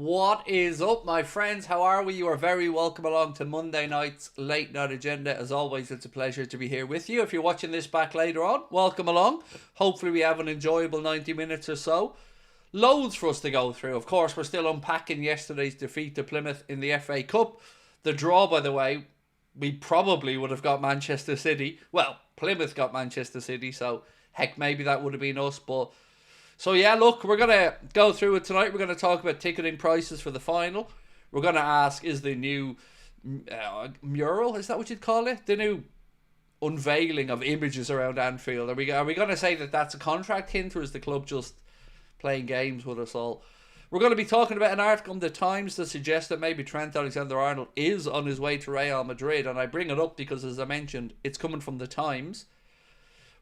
What is up, my friends? How are we? You are very welcome along to Monday night's late night agenda. As always, it's a pleasure to be here with you. If you're watching this back later on, welcome along. Hopefully we have an enjoyable 90 minutes or so. Loads for us to go through. Of course, we're still unpacking yesterday's defeat to Plymouth in the FA Cup. The draw, by the way, we probably would have got Manchester City. Well, Plymouth got Manchester City, so heck, maybe that would have been us, but... So yeah, look, we're going to go through it tonight. We're going to talk about ticketing prices for the final. We're going to ask, is the new mural, is that what you'd call it? The new unveiling of images around Anfield. Are we going to say that that's a contract hint, or is the club just playing games with us all? We're going to be talking about an article in the Times that suggests that maybe Trent Alexander-Arnold is on his way to Real Madrid. And I bring it up because, as I mentioned, it's coming from the Times.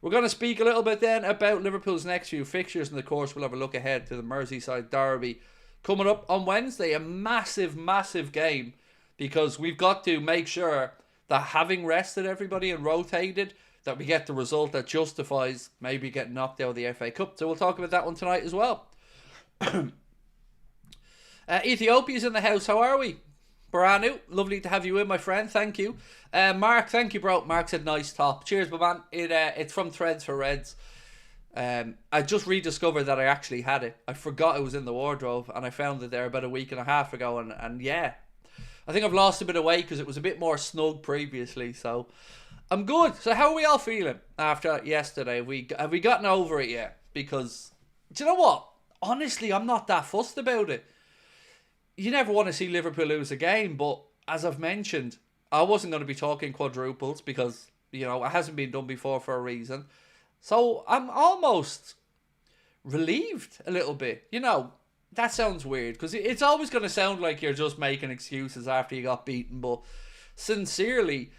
We're going to speak a little bit then about Liverpool's next few fixtures, and of course we'll have a look ahead to the Merseyside derby coming up on Wednesday. A massive, massive game, because we've got to make sure that, having rested everybody and rotated, that we get the result that justifies maybe getting knocked out of the FA Cup. So we'll talk about that one tonight as well. Ethiopia's in the house. How are we? Baranu, lovely to have you in, my friend. Thank you. Mark, thank you, bro. Mark said nice top. Cheers, my man. It's from Threads for Reds. I just rediscovered that I actually had it. I forgot it was in the wardrobe, and I found it there about a week and a half ago. And yeah, I think I've lost a bit of weight because it was a bit more snug previously. So I'm good. So how are we all feeling after yesterday? Have we gotten over it yet? Because, do you know what? Honestly, I'm not that fussed about it. You never want to see Liverpool lose a game, but as I've mentioned, I wasn't going to be talking quadruples because, you know, it hasn't been done before for a reason. So I'm almost relieved a little bit. You know, that sounds weird because it's always going to sound like you're just making excuses after you got beaten, but sincerely,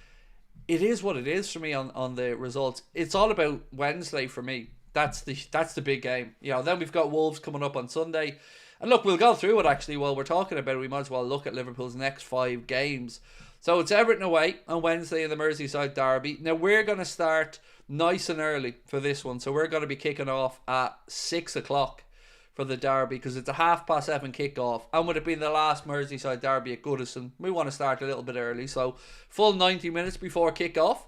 it is what it is for me on the results. It's all about Wednesday for me. That's the big game. You know, then we've got Wolves coming up on Sunday. And look, we'll go through it actually while we're talking about it. We might as well look at Liverpool's next 5 games. So it's Everton away on Wednesday in the Merseyside derby. Now we're going to start nice and early for this one. So we're going to be kicking off at 6 o'clock for the derby because it's a 7:30 kickoff. And with it being the last Merseyside derby at Goodison, we want to start a little bit early. So full 90 minutes before kickoff.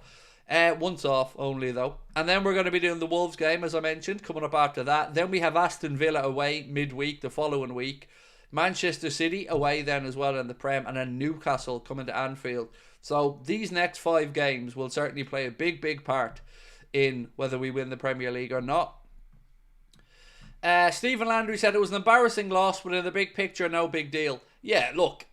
Once off only though. And then we're going to be doing the Wolves game, as I mentioned, coming up after that. Then we have Aston Villa away midweek the following week. Manchester City away then as well in the Prem. And then Newcastle coming to Anfield. So these next 5 games will certainly play a big, big part in whether we win the Premier League or not. Stephen Landry said it was an embarrassing loss, but in the big picture, no big deal. Yeah, look.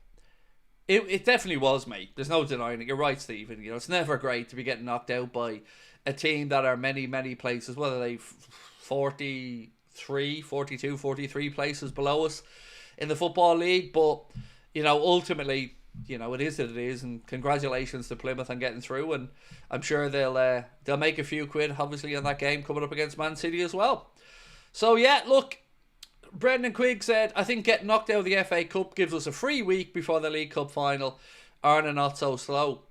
It definitely was, mate. There's no denying it. You're right, Stephen. You know, it's never great to be getting knocked out by a team that are many, many places, whether they 43, 42, 43 places below us in the Football League. But, you know, ultimately, you know, it is what it is. And congratulations to Plymouth on getting through. And I'm sure they'll make a few quid, obviously, in that game coming up against Man City as well. So, yeah, look. Brendan Quigg said, I think getting knocked out of the FA Cup gives us a free week before the League Cup final. Arna not so slow.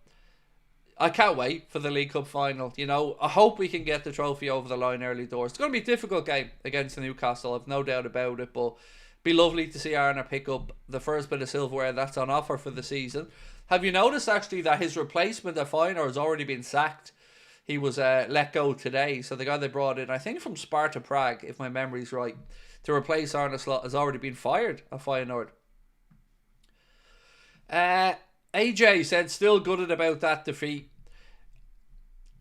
I can't wait for the League Cup final. You know, I hope we can get the trophy over the line early doors. It's going to be a difficult game against Newcastle, I've no doubt about it, but be lovely to see Arna pick up the first bit of silverware that's on offer for the season. Have you noticed actually that his replacement at Feyenoord has already been sacked? He was let go today. So the guy they brought in, I think from Sparta Prague, if my memory's right, to replace Arne Slot has already been fired at Feyenoord. AJ said, still gutted about that defeat.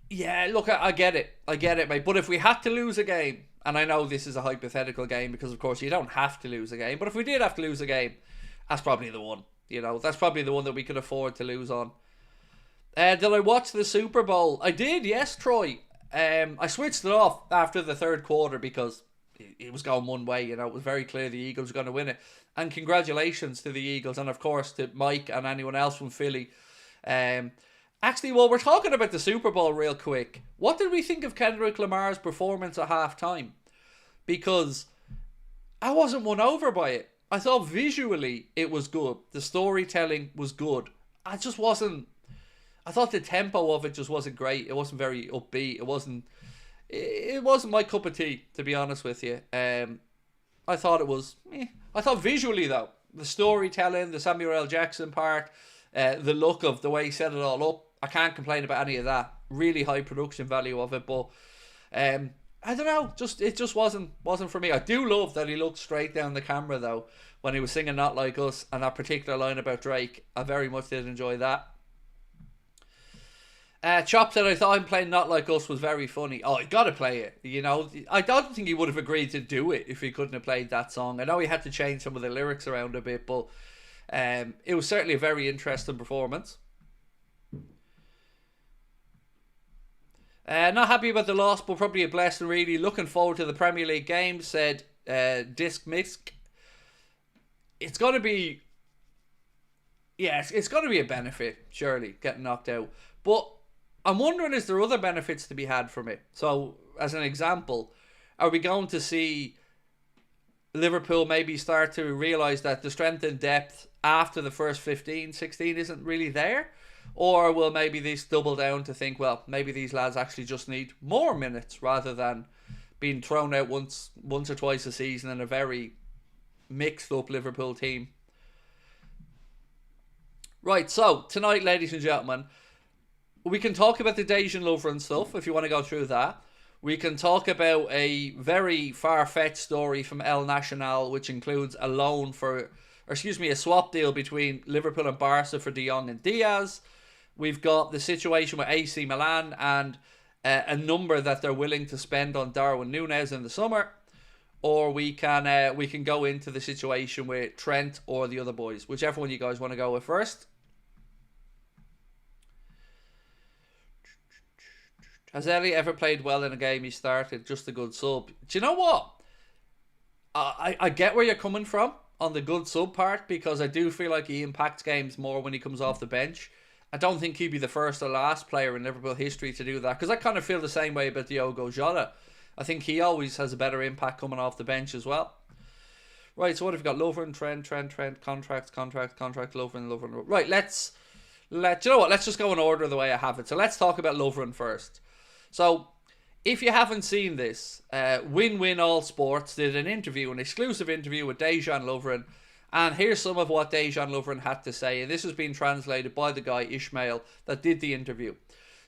Yeah, look, I get it. I get it, mate. But if we had to lose a game, and I know this is a hypothetical game because, of course, you don't have to lose a game, but if we did have to lose a game, that's probably the one. You know, that's probably the one that we could afford to lose on. Did I watch the Super Bowl? I did, yes, Troy. I switched it off after the third quarter because it was going one way, you know. It was very clear the Eagles were going to win it. And congratulations to the Eagles, and of course to Mike and anyone else from Philly. Actually, while we're talking about the Super Bowl real quick, what did we think of Kendrick Lamar's performance at halftime? Because I wasn't won over by it. I thought visually it was good. The storytelling was good. I thought the tempo of it just wasn't great. It wasn't very upbeat. It wasn't my cup of tea, to be honest with you. I thought it was... I thought visually, though, the storytelling, the Samuel L. Jackson part, the look of the way he set it all up, I can't complain about any of that. Really high production value of it, but I don't know, it just wasn't for me. I do love that he looked straight down the camera though when he was singing "Not Like Us" and that particular line about Drake. I very much did enjoy that. Chop said, I thought him playing "Not Like Us" was very funny. Oh, you gotta play it. You know, I don't think he would have agreed to do it if he couldn't have played that song. I know he had to change some of the lyrics around a bit, but it was certainly a very interesting performance. Not happy about the loss, but probably a blessing really. Looking forward to the Premier League game, said Disc Misk. It's going to be... Yes, it's going to be a benefit, surely, getting knocked out. But I'm wondering, is there other benefits to be had from it? So, as an example, are we going to see Liverpool maybe start to realise that the strength and depth after the first 15, 16 isn't really there? Or will maybe these double down to think, well, maybe these lads actually just need more minutes rather than being thrown out once or twice a season in a very mixed up Liverpool team? Right, so tonight, ladies and gentlemen, we can talk about the Dejan Lovren stuff if you want to go through that. We can talk about a very far-fetched story from El Nacional, which includes a loan a swap deal between Liverpool and Barca for De Jong and Diaz. We've got the situation with AC Milan and a number that they're willing to spend on Darwin Núñez in the summer. Or we can go into the situation with Trent or the other boys, whichever one you guys want to go with first. Has Elliot ever played well in a game he started? Just a good sub. Do you know what? I get where you're coming from on the good sub part, because I do feel like he impacts games more when he comes off the bench. I don't think he'd be the first or last player in Liverpool history to do that, because I kind of feel the same way about Diogo Jota. I think he always has a better impact coming off the bench as well. Right, so what have we got? Lovren, Trent, contract, Lovren. Right, let's you know what? Let's just go in order the way I have it. So let's talk about Lovren first. So, if you haven't seen this, Win All Sports did an exclusive interview with Dejan Lovren, and here's some of what Dejan Lovren had to say, and this has been translated by the guy Ishmael that did the interview.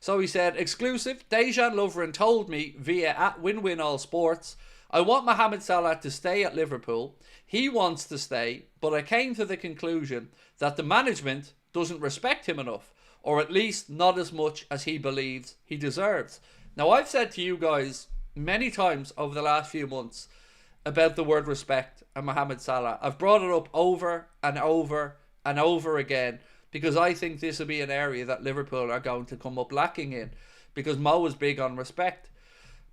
So he said, exclusive, Dejan Lovren told me via at Win All Sports, I want Mohamed Salah to stay at Liverpool. He wants to stay, but I came to the conclusion that the management doesn't respect him enough, or at least not as much as he believes he deserves. Now, I've said to you guys many times over the last few months about the word respect and Mohamed Salah. I've brought it up over and over and over again, because I think this will be an area that Liverpool are going to come up lacking in, because Mo is big on respect.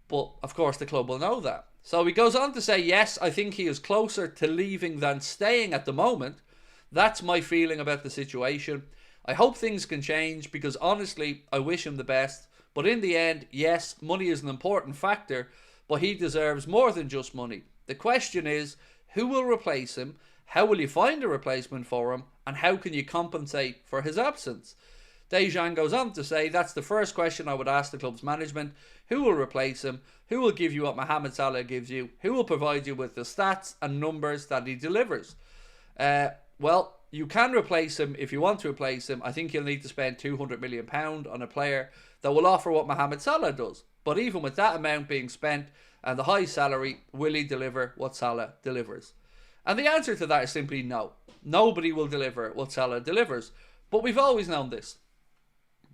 But, of course, the club will know that. So he goes on to say, yes, I think he is closer to leaving than staying at the moment. That's my feeling about the situation. I hope things can change, because honestly, I wish him the best. But in the end, yes, money is an important factor, but he deserves more than just money. The question is, who will replace him? How will you find a replacement for him? And how can you compensate for his absence? Dejan goes on to say, that's the first question I would ask the club's management. Who will replace him? Who will give you what Mohamed Salah gives you? Who will provide you with the stats and numbers that he delivers? Well, you can replace him if you want to replace him. I think you'll need to spend £200 million on a player that will offer what Mohamed Salah does. But even with that amount being spent and the high salary, will he deliver what Salah delivers? And the answer to that is simply no. Nobody will deliver what Salah delivers. But we've always known this.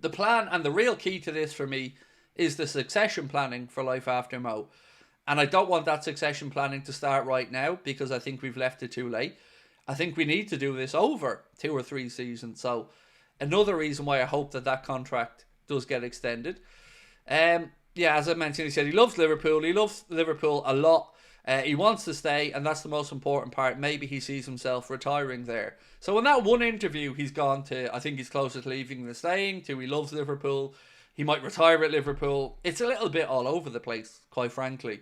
The plan and the real key to this for me is the succession planning for life after Mo. And I don't want that succession planning to start right now, because I think we've left it too late. I think we need to do this over 2 or 3 seasons. So another reason why I hope that contract does get extended. Yeah, as I mentioned, he said he loves Liverpool. He loves Liverpool a lot. He wants to stay, and that's the most important part. Maybe he sees himself retiring there. So in that one interview, he's gone to, I think he's closer to leaving than staying, to he loves Liverpool. He might retire at Liverpool. It's a little bit all over the place, quite frankly.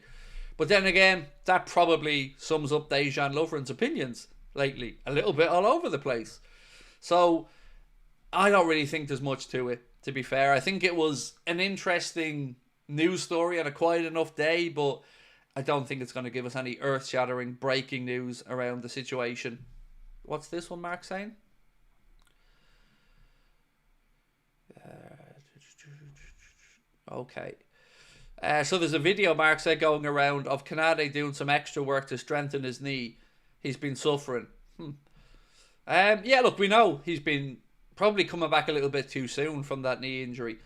But then again, that probably sums up Dejan Lovren's opinions lately. A little bit all over the place. So I don't really think there's much to it, to be fair. I think it was an interesting news story on a quiet enough day, but I don't think it's going to give us any earth-shattering breaking news around the situation. What's this one, Mark saying? Okay. So there's a video, Mark said, going around of Canade doing some extra work to strengthen his knee. He's been suffering. Yeah, look, we know he's been probably coming back a little bit too soon from that knee injury.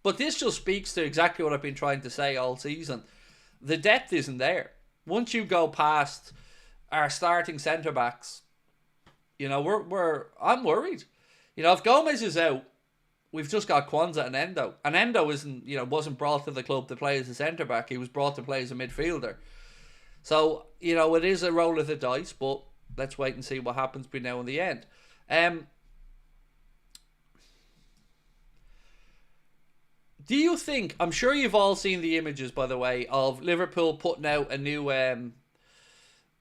But this just speaks to exactly what I've been trying to say all season. The depth isn't there. Once you go past our starting centre-backs, you know, I'm worried. You know, if Gomez is out, we've just got Kwanzaa and Endo. And Endo wasn't brought to the club to play as a centre-back. He was brought to play as a midfielder. So, you know, it is a roll of the dice, but let's wait and see what happens between now and the end. Do you think, I'm sure you've all seen the images, by the way, of Liverpool putting out a new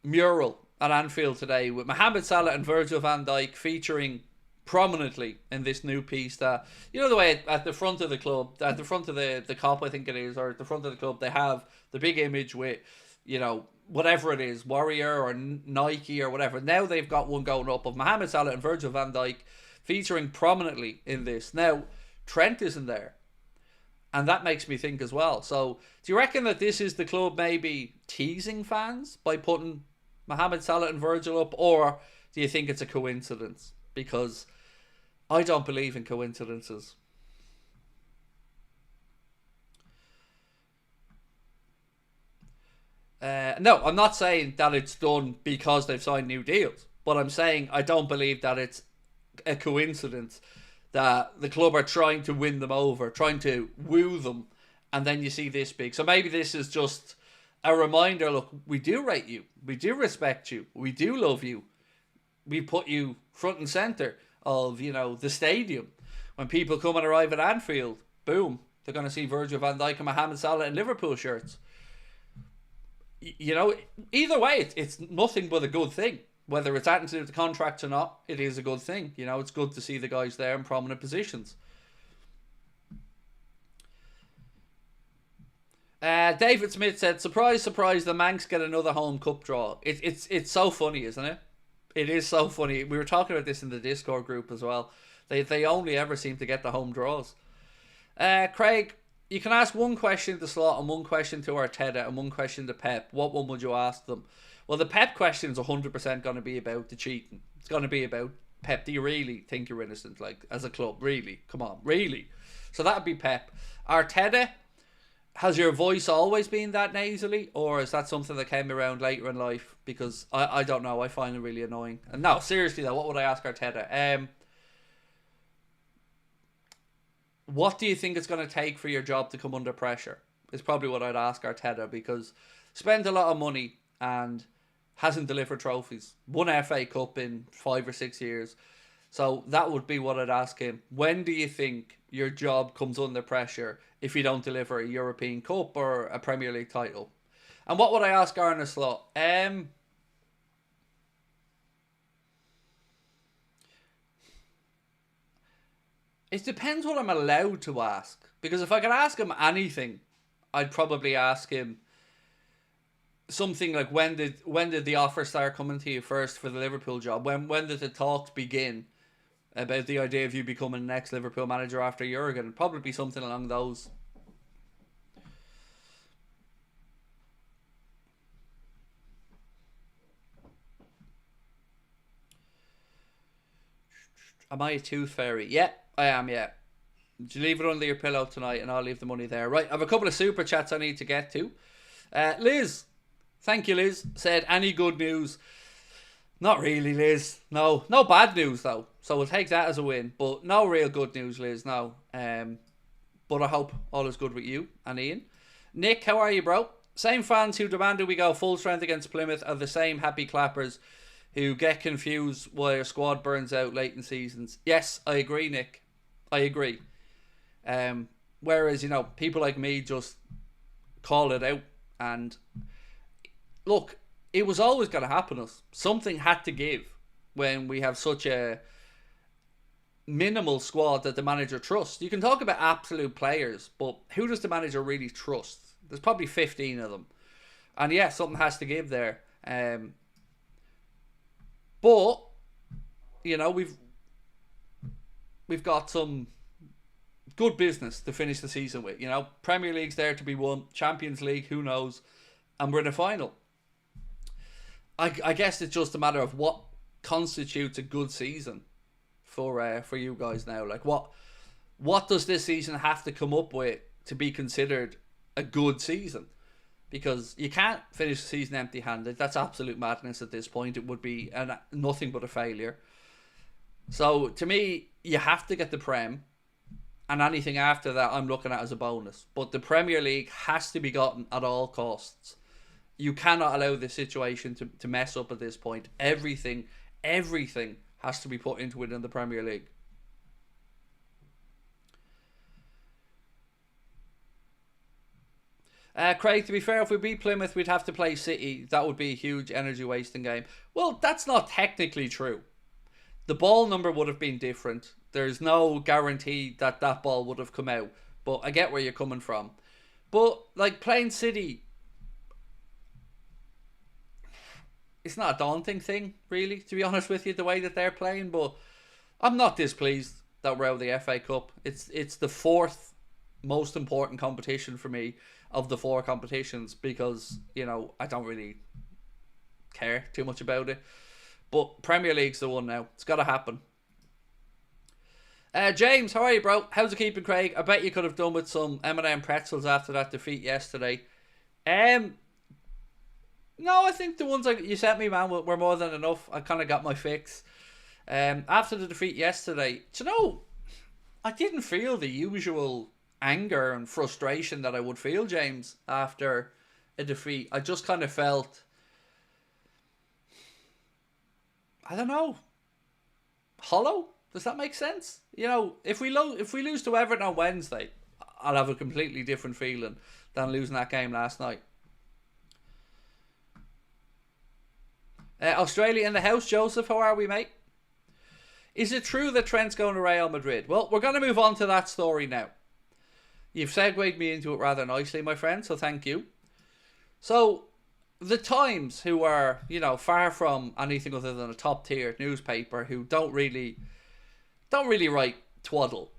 mural at Anfield today with Mohamed Salah and Virgil van Dijk featuring prominently in this new piece that, you know, the way at the front of the club, at the front of the Kop, I think it is, or at the front of the club, they have the big image with, you know, whatever it is, Warrior or Nike or whatever. Now they've got one going up of Mohamed Salah and Virgil van Dijk featuring prominently in this. Now, Trent isn't there. And that makes me think as well. So, do you reckon that this is the club maybe teasing fans by putting Mohamed Salah and Virgil up? Or do you think it's a coincidence? Because I don't believe in coincidences. No, I'm not saying that it's done because they've signed new deals. But I'm saying I don't believe that it's a coincidence that the club are trying to win them over, trying to woo them, and then you see this big. So maybe this is just a reminder, look, we do rate you, we do respect you, we do love you. We put you front and centre of, you know, the stadium. When people come and arrive at Anfield, boom, they're going to see Virgil van Dijk and Mohamed Salah in Liverpool shirts. You know, either way, it's nothing but a good thing. Whether it's anything to do with the contracts or not, it is a good thing. You know, it's good to see the guys there in prominent positions. David Smith said, surprise, surprise, the Manx get another home cup draw. It's so funny, isn't it? It is so funny. We were talking about this in the Discord group as well. They only ever seem to get the home draws. Craig, you can ask one question to Slot and one question to Arteta and one question to Pep. What one would you ask them? Well, the Pep question is 100% going to be about the cheating. It's going to be about, Pep, do you really think you're innocent? Like, as a club, really? Come on, really? So that would be Pep. Arteta, has your voice always been that nasally? Or is that something that came around later in life? Because I don't know. I find it really annoying. And no, seriously though, what would I ask Arteta? What do you think it's going to take for your job to come under pressure? Is probably what I'd ask Arteta, because spent a lot of money and hasn't delivered trophies. Won FA Cup in 5 or 6 years. So that would be what I'd ask him. When do you think your job comes under pressure if you don't deliver a European Cup or a Premier League title? And what would I ask Arne Slot? It depends what I'm allowed to ask. Because if I could ask him anything, I'd probably ask him something like, when did the offer start coming to you first for the Liverpool job? When did the talks begin about the idea of you becoming the next Liverpool manager after Jurgen? Probably something along those. Am I a tooth fairy? Yeah, I am, yeah. Did you leave it under your pillow tonight and I'll leave the money there? Right, I have a couple of super chats I need to get to. Liz, thank you, Liz, said, any good news? Not really, Liz. No bad news, though. So we'll take that as a win. But no real good news, Liz, no. But I hope all is good with you and Ian. Nick, how are you, bro? Same fans who demanded we go full strength against Plymouth are the same happy clappers who get confused why their squad burns out late in seasons. Yes, I agree, Nick. I agree. Whereas, you know, people like me just call it out. And look, it was always going to happen to us. Something had to give when we have such a minimal squad that the manager trusts. You can talk about absolute players, but who does the manager really trust? There's probably 15 of them. And yeah, something has to give there. But, we've got some good business to finish the season with. Premier League's there to be won. Champions League, who knows? And we're in a final. I guess it's just a matter of what constitutes a good season for you guys now. Like, what does this season have to come up with to be considered a good season? Because you can't finish the season empty-handed. That's absolute madness at this point. It would be nothing but a failure. So, to me, you have to get the Prem. And anything after that, I'm looking at as a bonus. But the Premier League has to be gotten at all costs. You cannot allow this situation to mess up at this point. Everything has to be put into it in the Premier League. Craig, to be fair, if we beat Plymouth, we'd have to play City. That would be a huge energy wasting game. Well, that's not technically true. The ball number would have been different. There's no guarantee that ball would have come out. But I get where you're coming from. But, like, playing City, it's not a daunting thing, really, to be honest with you, the way that they're playing. But I'm not displeased that we're out of the FA Cup. It's the fourth most important competition for me of the four competitions because, I don't really care too much about it. But Premier League's the one now. It's got to happen. James, how are you, bro? How's it keeping, Craig? I bet you could have done with some M&M pretzels after that defeat yesterday. No, I think the ones you sent me, man, were more than enough. I kind of got my fix. After the defeat yesterday, I didn't feel the usual anger and frustration that I would feel, James, after a defeat. I just kind of felt, I don't know, hollow. Does that make sense? If we lose to Everton on Wednesday, I'll have a completely different feeling than losing that game last night. Australia in the house, Joseph. How are we, mate? Is it true that Trent's going to Real Madrid? Well, we're going to move on to that story now. You've segued me into it rather nicely, my friend, so thank you. So, the Times, who are, far from anything other than a top-tier newspaper, who don't really write twaddle,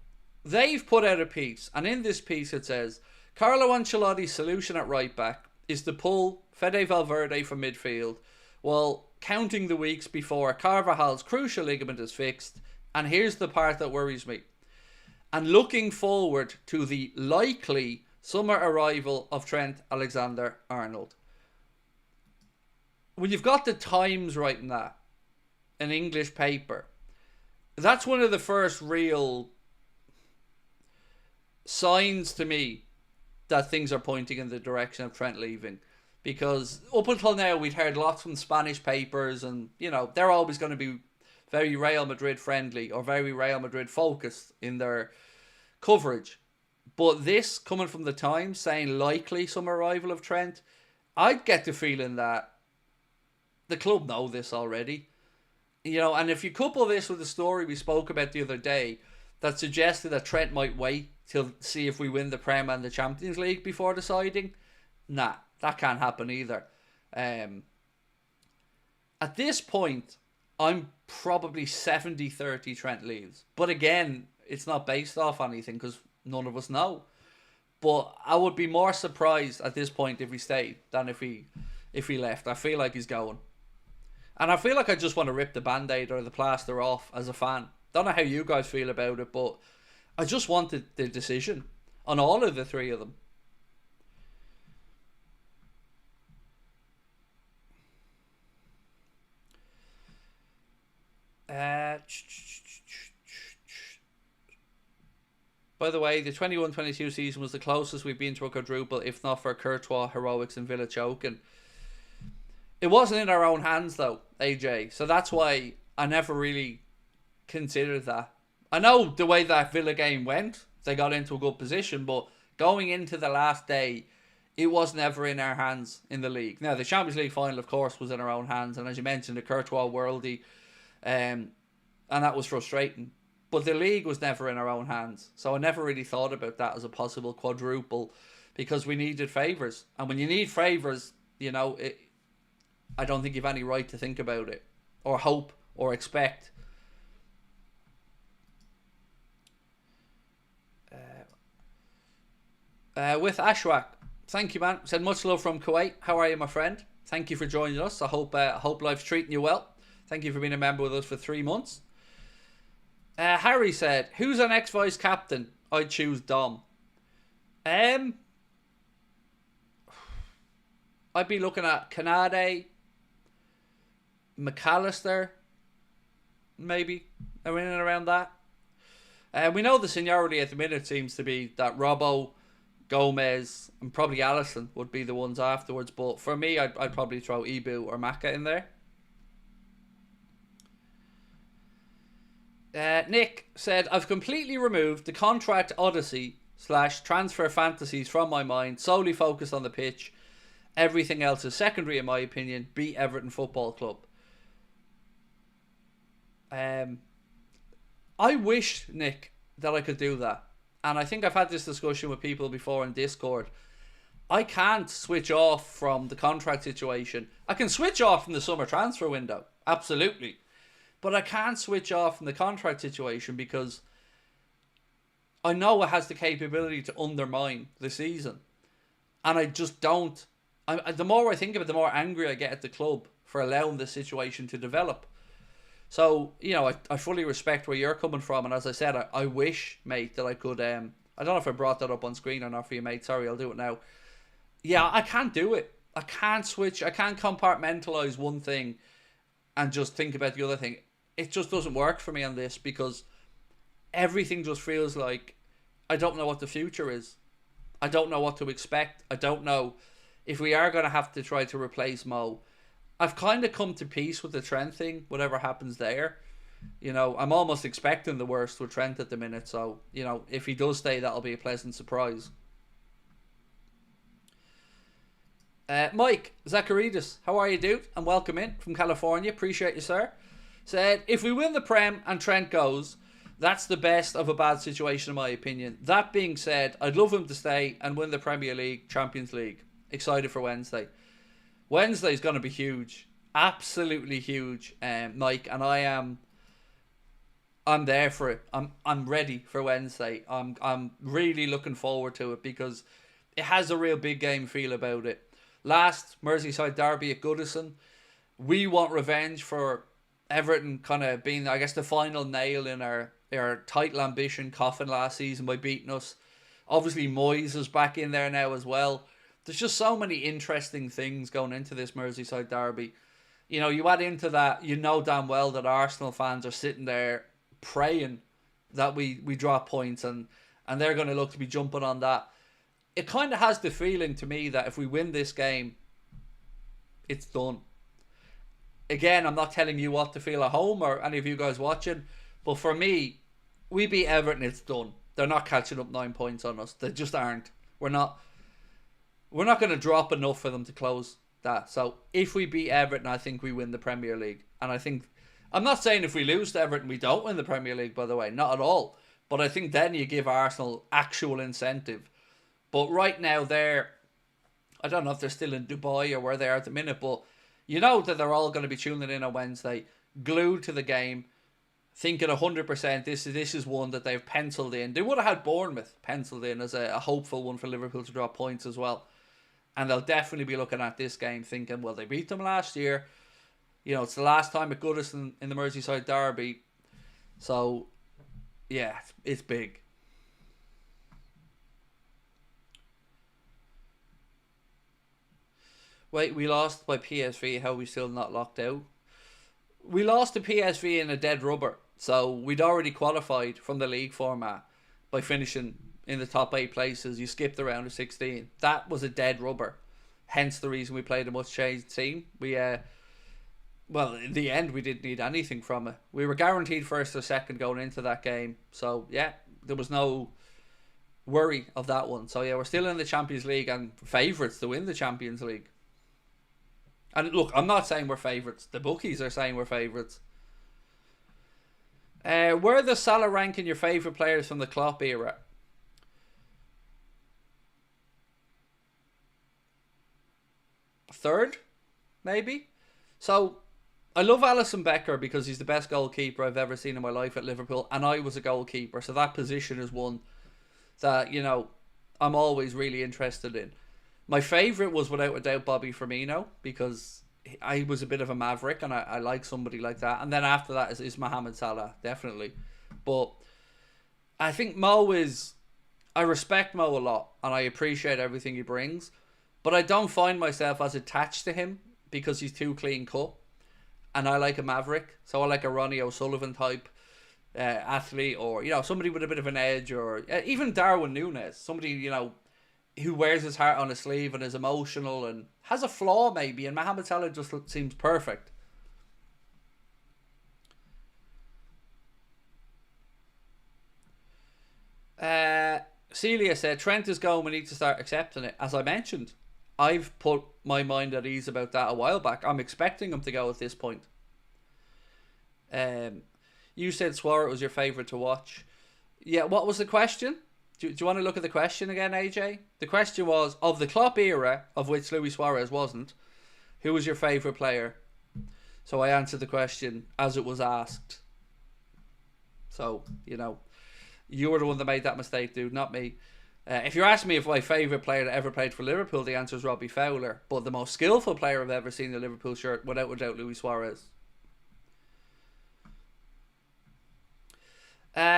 they've put out a piece, and in this piece it says, Carlo Ancelotti's solution at right-back is to pull Fede Valverde from midfield, while counting the weeks before Carvajal's crucial ligament is fixed, and here's the part that worries me, and looking forward to the likely summer arrival of Trent Alexander-Arnold. When you've got the Times writing that, an English paper, that's one of the first real signs to me that things are pointing in the direction of Trent leaving. Because up until now, we'd heard lots from Spanish papers and, they're always going to be very Real Madrid friendly or very Real Madrid focused in their coverage. But this, coming from the Times, saying likely some arrival of Trent, I'd get the feeling that the club know this already. And if you couple this with the story we spoke about the other day that suggested that Trent might wait till see if we win the Prem and the Champions League before deciding, nah, that can't happen either. At this point, I'm probably 70-30 Trent leaves. But again, it's not based off anything because none of us know. But I would be more surprised at this point if he stayed than if he left. I feel like he's going. And I feel like I just want to rip the Band-Aid or the plaster off as a fan. Don't know how you guys feel about it, but I just wanted the decision on all of the three of them. By the way, the 21-22 season was the closest we've been to a quadruple, if not for Courtois heroics and Villa choking. It wasn't in our own hands though, AJ. So that's why I never really considered that. I know the way that Villa game went, they got into a good position, but going into the last day, it was never in our hands in the league. Now, the Champions League final, of course, was in our own hands, and as you mentioned, the Courtois worldie, and that was frustrating. But the league was never in our own hands, so I never really thought about that as a possible quadruple because we needed favours. And when you need favours, I don't think you've any right to think about it or hope or expect. With Ashwak, thank you, man. Said much love from Kuwait. How are you, my friend? Thank you for joining us. I hope life's treating you well. Thank you for being a member with us for 3 months. Harry said, who's our next vice captain? I'd choose Dom. I'd be looking at Canade, McAllister, maybe, in and around that. We know the seniority at the minute seems to be that Robbo, Gomez, and probably Allison would be the ones afterwards. But for me, I'd probably throw Ibu or Maka in there. Nick said, I've completely removed the contract odyssey / transfer fantasies from my mind, solely focused on the pitch. Everything else is secondary in my opinion. Beat Everton Football Club. I wish, Nick, that I could do that. And I think I've had this discussion with people before in Discord. I can't switch off from the contract situation. I can switch off from the summer transfer window. Absolutely. But I can't switch off from the contract situation because I know it has the capability to undermine the season. And I just don't. The more I think of it, the more angry I get at the club for allowing this situation to develop. So, you know, I fully respect where you're coming from. And as I said, I wish, mate, that I could... I don't know if I brought that up on screen or not for you, mate. Sorry, I'll do it now. Yeah, I can't do it. I can't switch. I can't compartmentalise one thing and just think about the other thing. It just doesn't work for me on this because everything just feels like I don't know what the future is. I don't know what to expect. I don't know if we are going to have to try to replace Mo. I've kind of come to peace with the Trent thing, whatever happens there. You know, I'm almost expecting the worst with Trent at the minute. So, you know, if he does stay, that'll be a pleasant surprise. Mike Zacharidis, how are you, dude? And welcome in from California. Appreciate you, sir. Said, if we win the Prem and Trent goes, that's the best of a bad situation in my opinion. That being said, I'd love him to stay and win the Premier League, Champions League. Excited for Wednesday. Wednesday's going to be huge. Absolutely huge, Mike. And I'm there for it. I'm ready for Wednesday. I'm really looking forward to it because it has a real big game feel about it. Last Merseyside derby at Goodison, we want revenge for Everton kind of being, I guess, the final nail in our title ambition coffin last season by beating us. Obviously, Moyes is back in there now as well. There's just so many interesting things going into this Merseyside derby. You know, you add into that, you know damn well that Arsenal fans are sitting there praying that we drop points and they're going to look to be jumping on that. It kind of has the feeling to me that if we win this game, it's done. Again, I'm not telling you what to feel at home or any of you guys watching, but for me, we beat Everton, it's done. They're not catching up 9 points on us. They just aren't. We're not going to drop enough for them to close that. So if we beat Everton, I think we win the Premier League. And I'm not saying if we lose to Everton, we don't win the Premier League, by the way. Not at all. But I think then you give Arsenal actual incentive. But right now I don't know if they're still in Dubai or where they are at the minute, but you know that they're all going to be tuning in on Wednesday, glued to the game, thinking 100% this is one that they've penciled in. They would have had Bournemouth penciled in as a hopeful one for Liverpool to drop points as well. And they'll definitely be looking at this game thinking, well, they beat them last year. You know, it's the last time at Goodison in the Merseyside derby. So, yeah, it's big. Wait, we lost by PSV. How are we still not locked out? We lost to PSV in a dead rubber. So we'd already qualified from the league format by finishing in the top 8 places. You skipped the round of 16. That was a dead rubber. Hence the reason we played a much changed team. Well, in the end, we didn't need anything from it. We were guaranteed first or second going into that game. So, yeah, there was no worry of that one. So, yeah, we're still in the Champions League and favourites to win the Champions League. And look, I'm not saying we're favourites. The bookies are saying we're favourites. Where does Salah rank in your favourite players from the Klopp era? Third, maybe? So, I love Alisson Becker because he's the best goalkeeper I've ever seen in my life at Liverpool, and I was a goalkeeper, so that position is one that, I'm always really interested in. My favourite was without a doubt Bobby Firmino, because I was a bit of a maverick and I like somebody like that. And then after that is Mohamed Salah, definitely. But I think I respect Mo a lot and I appreciate everything he brings, but I don't find myself as attached to him because he's too clean cut. And I like a maverick, so I like a Ronnie O'Sullivan type athlete, or somebody with a bit of an edge, or even Darwin Núñez, somebody who wears his heart on his sleeve and is emotional and has a flaw maybe, and Mohamed Salah just seems perfect. Celia said, Trent is going, we need to start accepting it. As I mentioned, I've put my mind at ease about that a while back. I'm expecting him to go at this point. You said Suarez was your favourite to watch. Yeah, what was the question? Do you want to look at the question again, AJ? The question was, of the Klopp era, of which Luis Suarez wasn't, who was your favourite player? So I answered the question as it was asked. So, you were the one that made that mistake, dude, not me. If you're asking me if my favourite player that ever played for Liverpool, the answer is Robbie Fowler. But the most skillful player I've ever seen in the Liverpool shirt, without a doubt, Luis Suarez.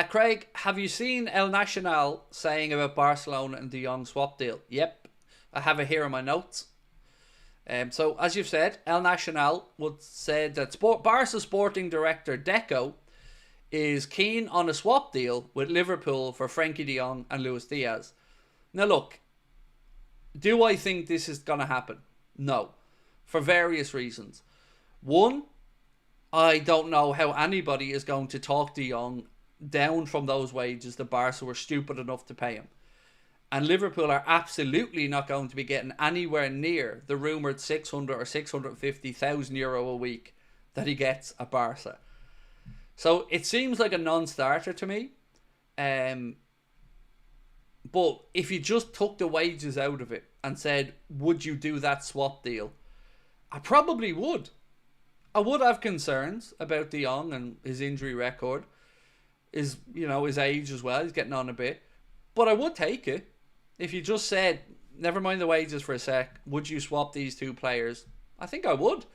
Craig, have you seen El Nacional saying about Barcelona and De Jong swap deal? Yep, I have it here in my notes. So, as you've said, El Nacional said that Barca sporting director Deco is keen on a swap deal with Liverpool for Frenkie de Jong and Luis Diaz. Now look, do I think this is going to happen? No, for various reasons. One, I don't know how anybody is going to talk de Jong down from those wages that Barca were stupid enough to pay him. And Liverpool are absolutely not going to be getting anywhere near the rumoured 600 or 650,000 euro a week that he gets at Barca. So it seems like a non-starter to me. But if you just took the wages out of it and said, would you do that swap deal? I probably would. I would have concerns about De Jong and his injury record. His age as well. He's getting on a bit. But I would take it. If you just said, never mind the wages for a sec, would you swap these two players? I think I would.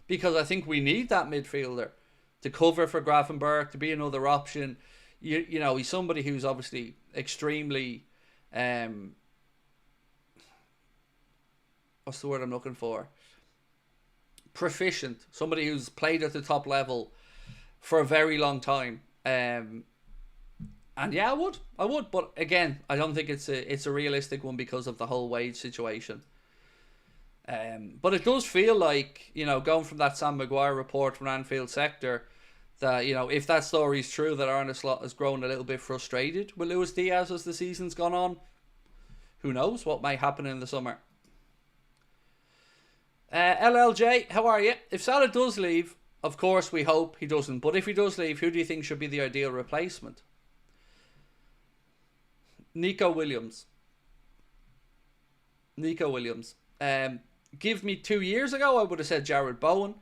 Because I think we need that midfielder to cover for Gravenberch, to be another option. He's somebody who's obviously extremely... what's the word I'm looking for? Proficient. Somebody who's played at the top level for a very long time. And yeah, I would, but again, I don't think it's a realistic one because of the whole wage situation. But it does feel like, going from that Sam Maguire report from Anfield sector, that if that story is true, that Arne Slot has grown a little bit frustrated with Luis Diaz as the season's gone on. Who knows what might happen in the summer? LLJ, how are you? If Salah does leave, of course, we hope he doesn't. But if he does leave, who do you think should be the ideal replacement? Nico Williams. Give me 2 years ago, I would have said Jared Bowen.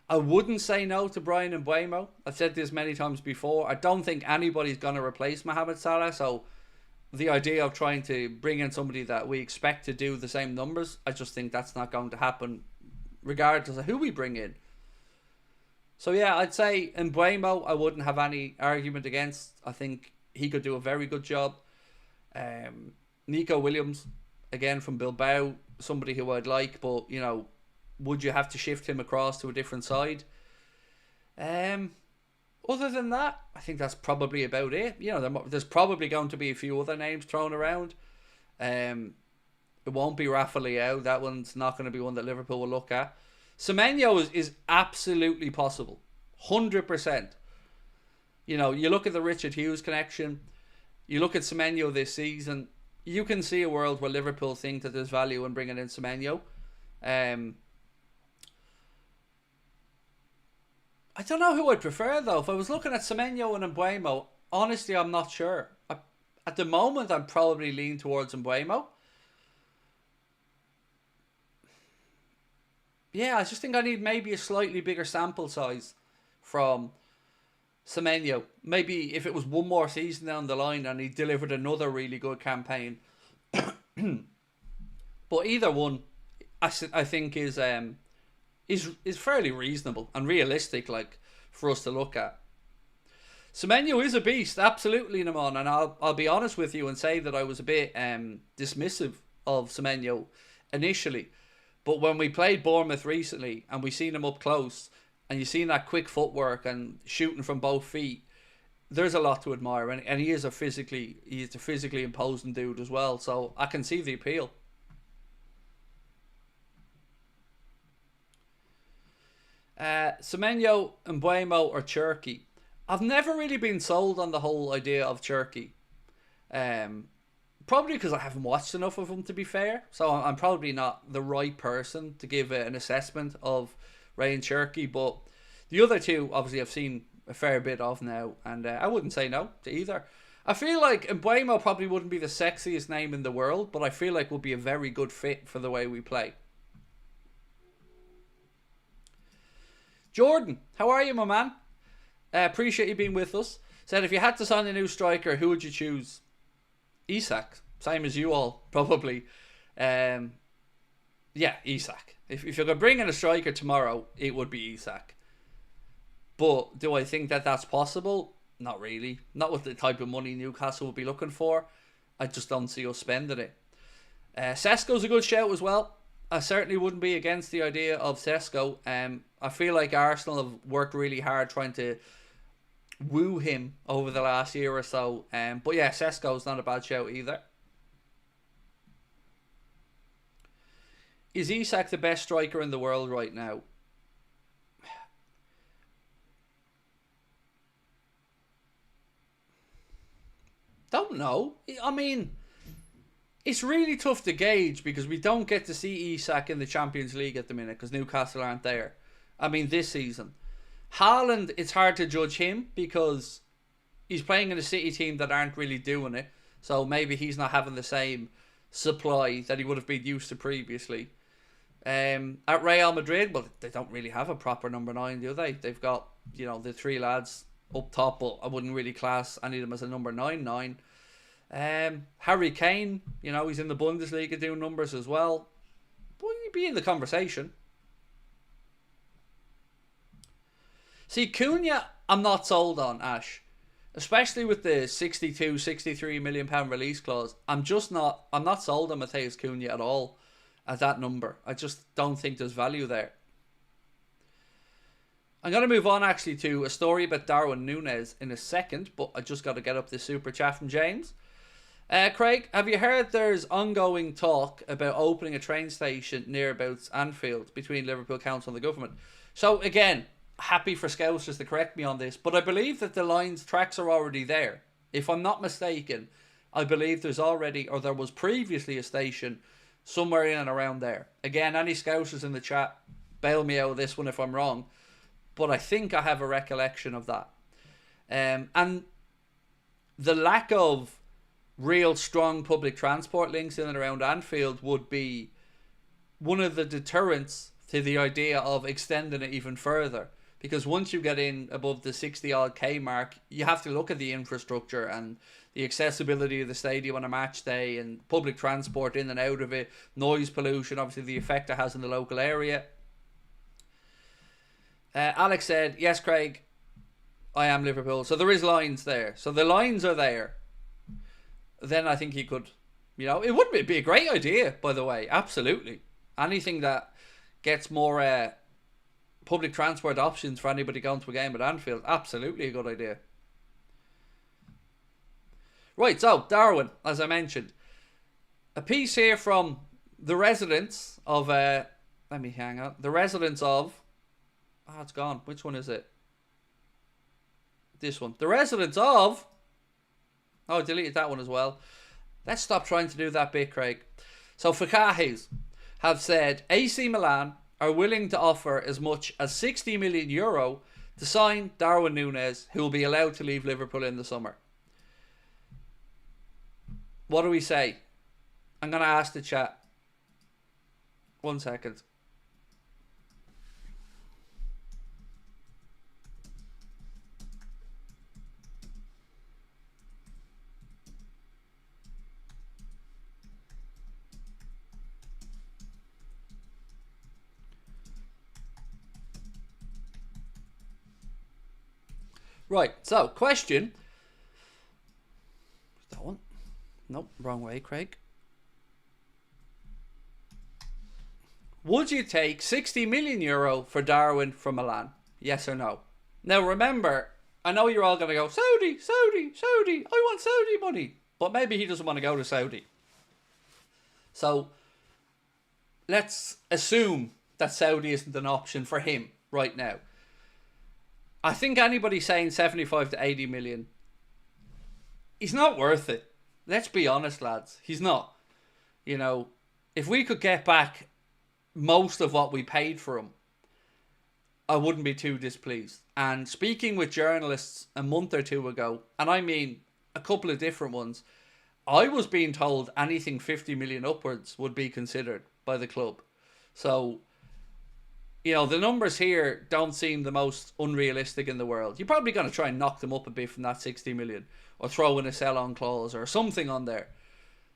I wouldn't say no to Brian Mbeumo. I've said this many times before. I don't think anybody's going to replace Mohamed Salah. So the idea of trying to bring in somebody that we expect to do the same numbers, I just think that's not going to happen regardless of who we bring in. So yeah, I'd say Mbeumo I wouldn't have any argument against. I think he could do a very good job. Nico Williams, again from Bilbao, somebody who I'd like, but would you have to shift him across to a different side? Other than that, I think that's probably about it. There's probably going to be a few other names thrown around. It won't be Rafa Leao. That one's not going to be one that Liverpool will look at. Semenyo is absolutely possible. 100%. You look at the Richard Hughes connection. You look at Semenyo this season. You can see a world where Liverpool think that there's value in bringing in Semenyo. I don't know who I'd prefer, though. If I was looking at Semenyo and Mbeumo, honestly, I'm not sure. At the moment, I'm probably leaning towards Mbeumo. Yeah, I just think I need maybe a slightly bigger sample size from Semenyo. Maybe if it was one more season down the line and he delivered another really good campaign. But either one, I think is fairly reasonable and realistic, like for us to look at. Semenyo is a beast, absolutely, Naman, and I'll be honest with you and say that I was a bit dismissive of Semenyo initially, but when we played Bournemouth recently and we seen him up close, and you seen that quick footwork and shooting from both feet, there's a lot to admire, and he is a physically imposing dude as well. So I can see the appeal. Semenyo, Mbuemo, or Cherky. I've never really been sold on the whole idea of Cherky. Probably because I haven't watched enough of him, to be fair. So I'm probably not the right person to give an assessment of Ryan Cherky. But the other two, obviously, I've seen a fair bit of now, and I wouldn't say no to either. I feel like Mbuemo probably wouldn't be the sexiest name in the world, but I feel like would be a very good fit for the way we play. Jordan, how are you, my man? Appreciate you being with us. Said, if you had to sign a new striker, who would you choose? Isak. Same as you all, probably. Yeah, Isak. If you could bring in a striker tomorrow, it would be Isak. But do I think that that's possible? Not really. Not with the type of money Newcastle would be looking for. I just don't see us spending it. Sesko's a good shout as well. I certainly wouldn't be against the idea of Sesko. I feel like Arsenal have worked really hard trying to woo him over the last year or so. But yeah, Sesko's not a bad shout either. Is Isak the best striker in the world right now? Don't know. I mean, it's really tough to gauge because we don't get to see Isak in the Champions League at the minute because Newcastle aren't there. I mean, this season. Haaland, it's hard to judge him because he's playing in a City team that aren't really doing it. So maybe he's not having the same supply that he would have been used to previously. At Real Madrid, well, they don't really have a proper number 9, do they? They've got, the three lads up top, but I wouldn't really class any of them as a number 9. Harry Kane, he's in the Bundesliga doing numbers as well. But he'd be in the conversation. See, Cunha, I'm not sold on, Ash. Especially with the 62, 63 million pound release clause. I'm not sold on Matheus Cunha at all at that number. I just don't think there's value there. I'm going to move on actually to a story about Darwin Núñez in a second, but I just got to get up this super chat from James. Craig, have you heard there's ongoing talk about opening a train station nearabouts Anfield between Liverpool Council and the government? So again, happy for Scousers to correct me on this, but I believe that the lines tracks are already there. If I'm not mistaken, I believe there was previously a station somewhere in and around there. Again, any Scousers in the chat, bail me out of this one if I'm wrong, but I think I have a recollection of that. And the lack of real strong public transport links in and around Anfield would be one of the deterrents to the idea of extending it even further. Because once you get in above the 60 odd K mark, you have to look at the infrastructure and the accessibility of the stadium on a match day and public transport in and out of it, noise pollution, obviously the effect it has in the local area. Alex said, yes, Craig, I am Liverpool. So there is lines there. So the lines are there. Then I think he could, it would be a great idea, by the way. Absolutely. Anything that gets more public transport options for anybody going to a game at Anfield, absolutely a good idea. Right, so Darwin, as I mentioned, a piece here from the residents of, the residents of, it's gone. Which one is it? This one. The residents of, I deleted that one as well. Let's stop trying to do that bit, Craig. So Fakahes have said AC Milan are willing to offer as much as €60 million to sign Darwin Núñez, who will be allowed to leave Liverpool in the summer. What do we say? I'm going to ask the chat. 1 second. Right, so question. That one? Nope, wrong way, Craig. Would you take 60 million euro for Darwin from Milan? Yes or no? Now remember, I know you're all going to go, Saudi, Saudi, Saudi, I want Saudi money. But maybe he doesn't want to go to Saudi. So let's assume that Saudi isn't an option for him right now. I think anybody saying 75 to 80 million, he's not worth it. Let's be honest, lads. He's not. You know, if we could get back most of what we paid for him, I wouldn't be too displeased. And speaking with journalists a month or two ago, and I mean a couple of different ones, I was being told anything 50 million upwards would be considered by the club. So, you know, the numbers here don't seem the most unrealistic in the world. You're probably going to try and knock them up a bit from that 60 million or throw in a sell-on clause or something on there.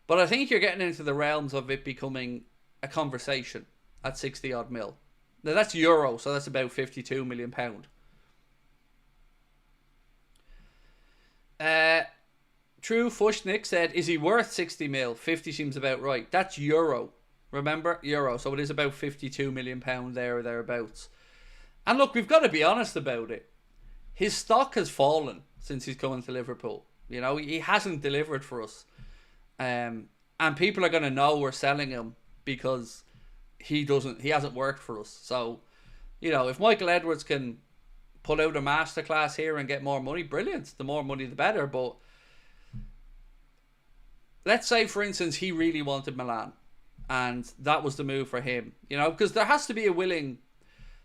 But I think you're getting into the realms of it becoming a conversation at 60 odd mil. Now that's euro, so that's about £52 million. True Fushnik said, is he worth 60 mil? 50 seems about right. That's euro. Remember? Euro. So it is about £52 million there or thereabouts. And look, we've got to be honest about it. His stock has fallen since he's coming to Liverpool. You know, he hasn't delivered for us. And people are going to know we're selling him because he hasn't worked for us. So, you know, if Michael Edwards can pull out a masterclass here and get more money, brilliant. The more money, the better. But let's say, for instance, he really wanted Milan and that was the move for him. You know, because there has to be a willing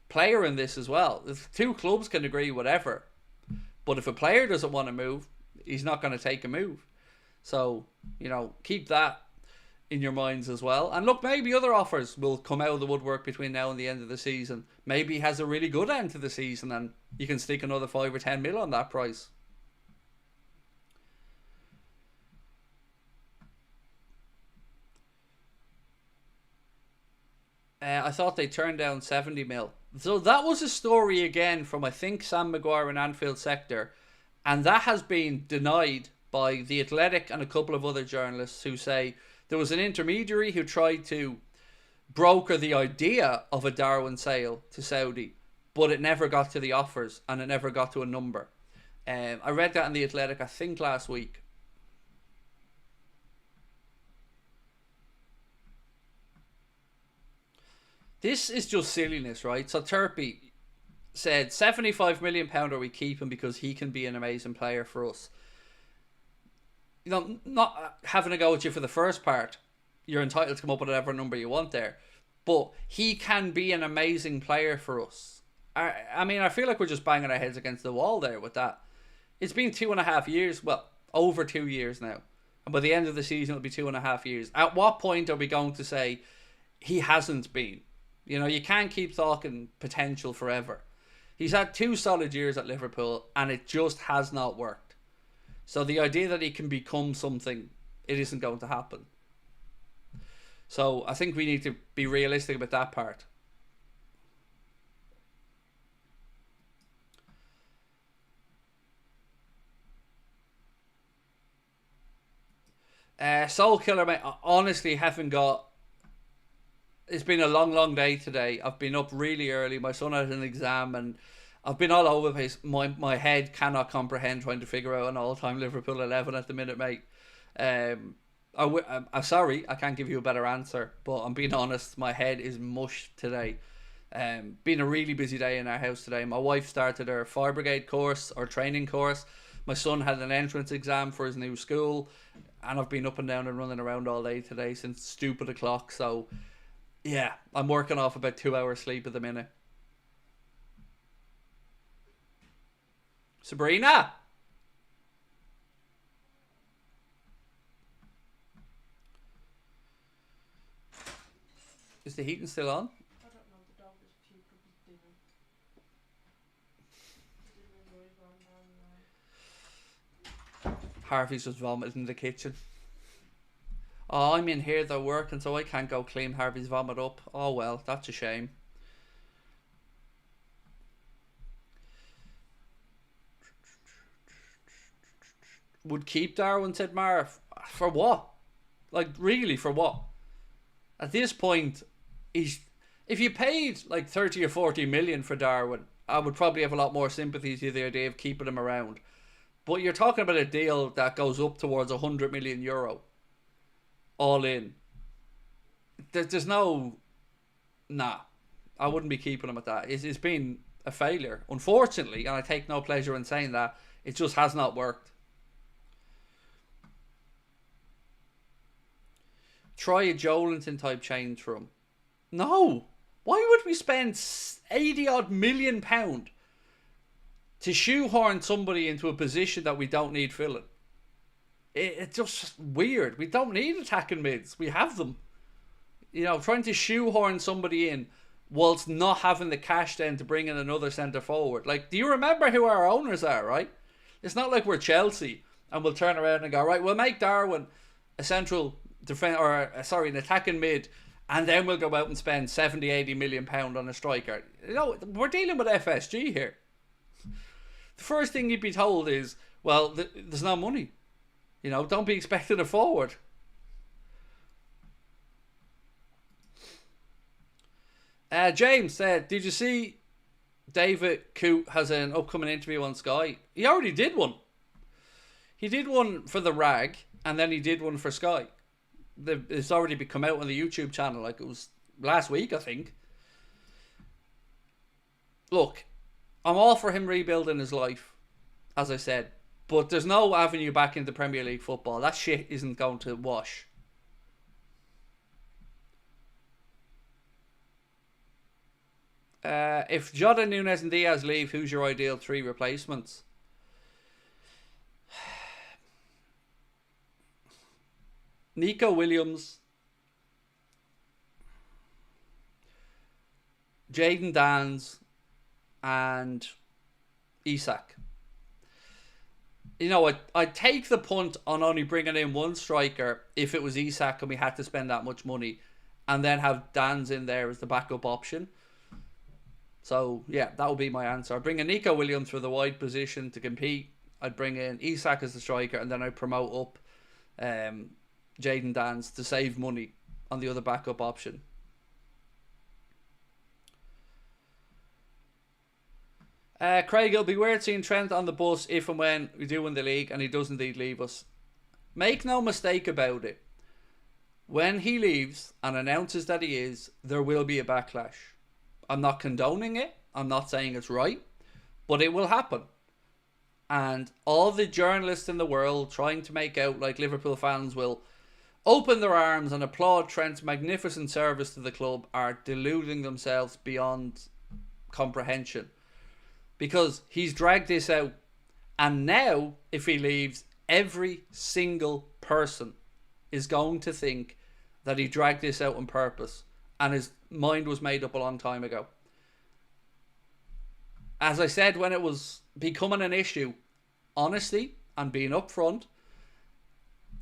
player in this as well. If two clubs can agree whatever, but if a player doesn't want to move, he's not going to take a move. So, you know, keep that in your minds as well. And look, maybe other offers will come out of the woodwork between now and the end of the season. Maybe he has a really good end to the season and you can stick another 5 or 10 mil on that price. I thought they turned down 70 mil. So that was a story again from, I think, Sam Maguire and Anfield Sector. And that has been denied by The Athletic and a couple of other journalists who say there was an intermediary who tried to broker the idea of a Darwin sale to Saudi, but it never got to the offers and it never got to a number. I read that in The Athletic, I think, last week. This is just silliness, right? So Turpy said £75 million are we keeping because he can be an amazing player for us. You know, not having a go at you for the first part. You're entitled to come up with whatever number you want there. But he can be an amazing player for us. I mean, I feel like we're just banging our heads against the wall there with that. It's been 2.5 years. Well, over 2 years now. And by the end of the season, it'll be 2.5 years. At what point are we going to say he hasn't been? You know, you can't keep talking potential forever. He's had 2 solid years at Liverpool and it just has not worked. So the idea that he can become something, it isn't going to happen. So I think we need to be realistic about that part. Soul Killer, mate, I honestly haven't got... It's been a long day today. I've been up really early. My son had an exam and I've been all over the place. My head cannot comprehend trying to figure out an all-time Liverpool 11 at the minute, mate. I'm sorry, I can't give you a better answer, but I'm being honest, my head is mush today. Been a really busy day in our house today. My wife started her fire brigade course, or training course. My son had an entrance exam for his new school, and I've been up and down and running around all day today since stupid o'clock. So yeah, I'm working off about 2 hours sleep at the minute. Sabrina! Is the heating still on? I don't know, the dog is puking his dinner. Harvey's just vomited in the kitchen. Oh, I'm in here though working, so I can't go clean Harvey's vomit up. Oh well, that's a shame. would keep Darwin, said Mara. For what? Like, really, for what? At this point, if you paid like 30 or 40 million for Darwin, I would probably have a lot more sympathy to the idea of keeping him around. But you're talking about a deal that goes up towards €100 million, all in. There's no... Nah, I wouldn't be keeping him at that. It's been a failure, unfortunately, and I take no pleasure in saying that. It just has not worked. Try a Jolinton type change for him. No. Why would we spend 80 odd million pound to shoehorn somebody into a position that we don't need filling? It's just weird. We don't need attacking mids. We have them. You know, trying to shoehorn somebody in whilst not having the cash then to bring in another centre forward. Like, do you remember who our owners are, right? It's not like we're Chelsea and we'll turn around and go, right, we'll make Darwin a central defense, or an attacking mid, and then we'll go out and spend 70, 80 million pound on a striker. You know, we're dealing with FSG here. The first thing you'd be told is, well, there's no money. You know, don't be expecting a forward. James said, did you see David Coote has an upcoming interview on Sky? He already did one. He did one for the Rag, and then he did one for Sky. It's already come out on the YouTube channel, like it was last week, I think. Look, I'm all for him rebuilding his life, as I said, but there's no avenue back into Premier League football. That shit isn't going to wash. If Jota, Nunes and Diaz leave, who's your ideal 3 replacements? Nico Williams, Jaden Dans, and Isak. You know, I'd take the punt on only bringing in one striker if it was Isak and we had to spend that much money, and then have Dans in there as the backup option. So, yeah, that would be my answer. I'd bring in Nico Williams for the wide position to compete. I'd bring in Isak as the striker, and then I'd promote up Jaden Dans to save money on the other backup option. Craig, it'll be weird seeing Trent on the bus if and when we do win the league and he does indeed leave us. Make no mistake about it. When he leaves and announces that he is, there will be a backlash. I'm not condoning it. I'm not saying it's right. But it will happen. And all the journalists in the world trying to make out like Liverpool fans will open their arms and applaud Trent's magnificent service to the club are deluding themselves beyond comprehension. Because he's dragged this out. And now, if he leaves, every single person is going to think that he dragged this out on purpose. And his mind was made up a long time ago. As I said, when it was becoming an issue, honesty and being upfront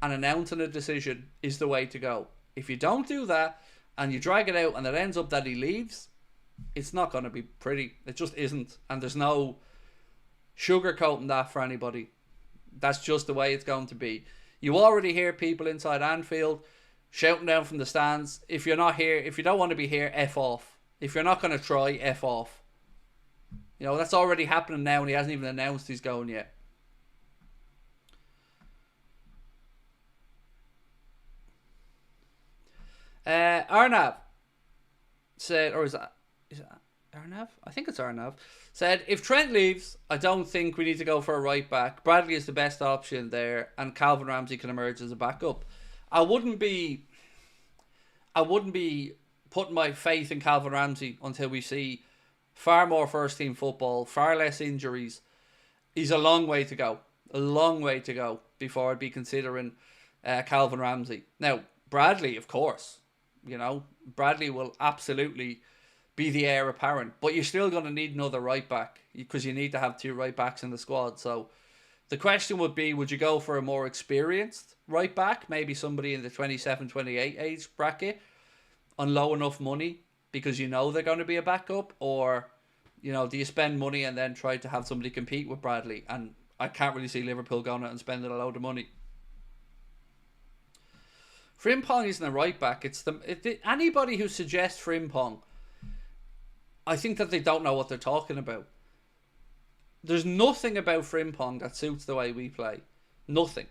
and announcing a decision is the way to go. If you don't do that and you drag it out and it ends up that he leaves, it's not going to be pretty. It just isn't. And there's no sugarcoating that for anybody. That's just the way it's going to be. You already hear people inside Anfield shouting down from the stands, if you're not here, if you don't want to be here, F off. If you're not going to try, F off. You know, that's already happening now and he hasn't even announced he's going yet. Arnav said, or is it Arnav? I think it's Arnav. Said, if Trent leaves, I don't think we need to go for a right back. Bradley is the best option there and Calvin Ramsey can emerge as a backup. I wouldn't be putting my faith in Calvin Ramsey until we see far more first team football, far less injuries. He's a long way to go. A long way to go before I'd be considering Calvin Ramsey. Now, Bradley, of course. You know, Bradley will absolutely be the heir apparent. But you're still going to need another right back because you need to have 2 right backs in the squad. So the question would be, would you go for a more experienced right back? Maybe somebody in the 27, 28 age bracket on low enough money because you know they're going to be a backup? Or, you know, do you spend money and then try to have somebody compete with Bradley? And I can't really see Liverpool going out and spending a load of money. Frimpong isn't a right back. Anybody who suggests Frimpong, I think that they don't know what they're talking about. There's nothing about Frimpong that suits the way we play. Nothing.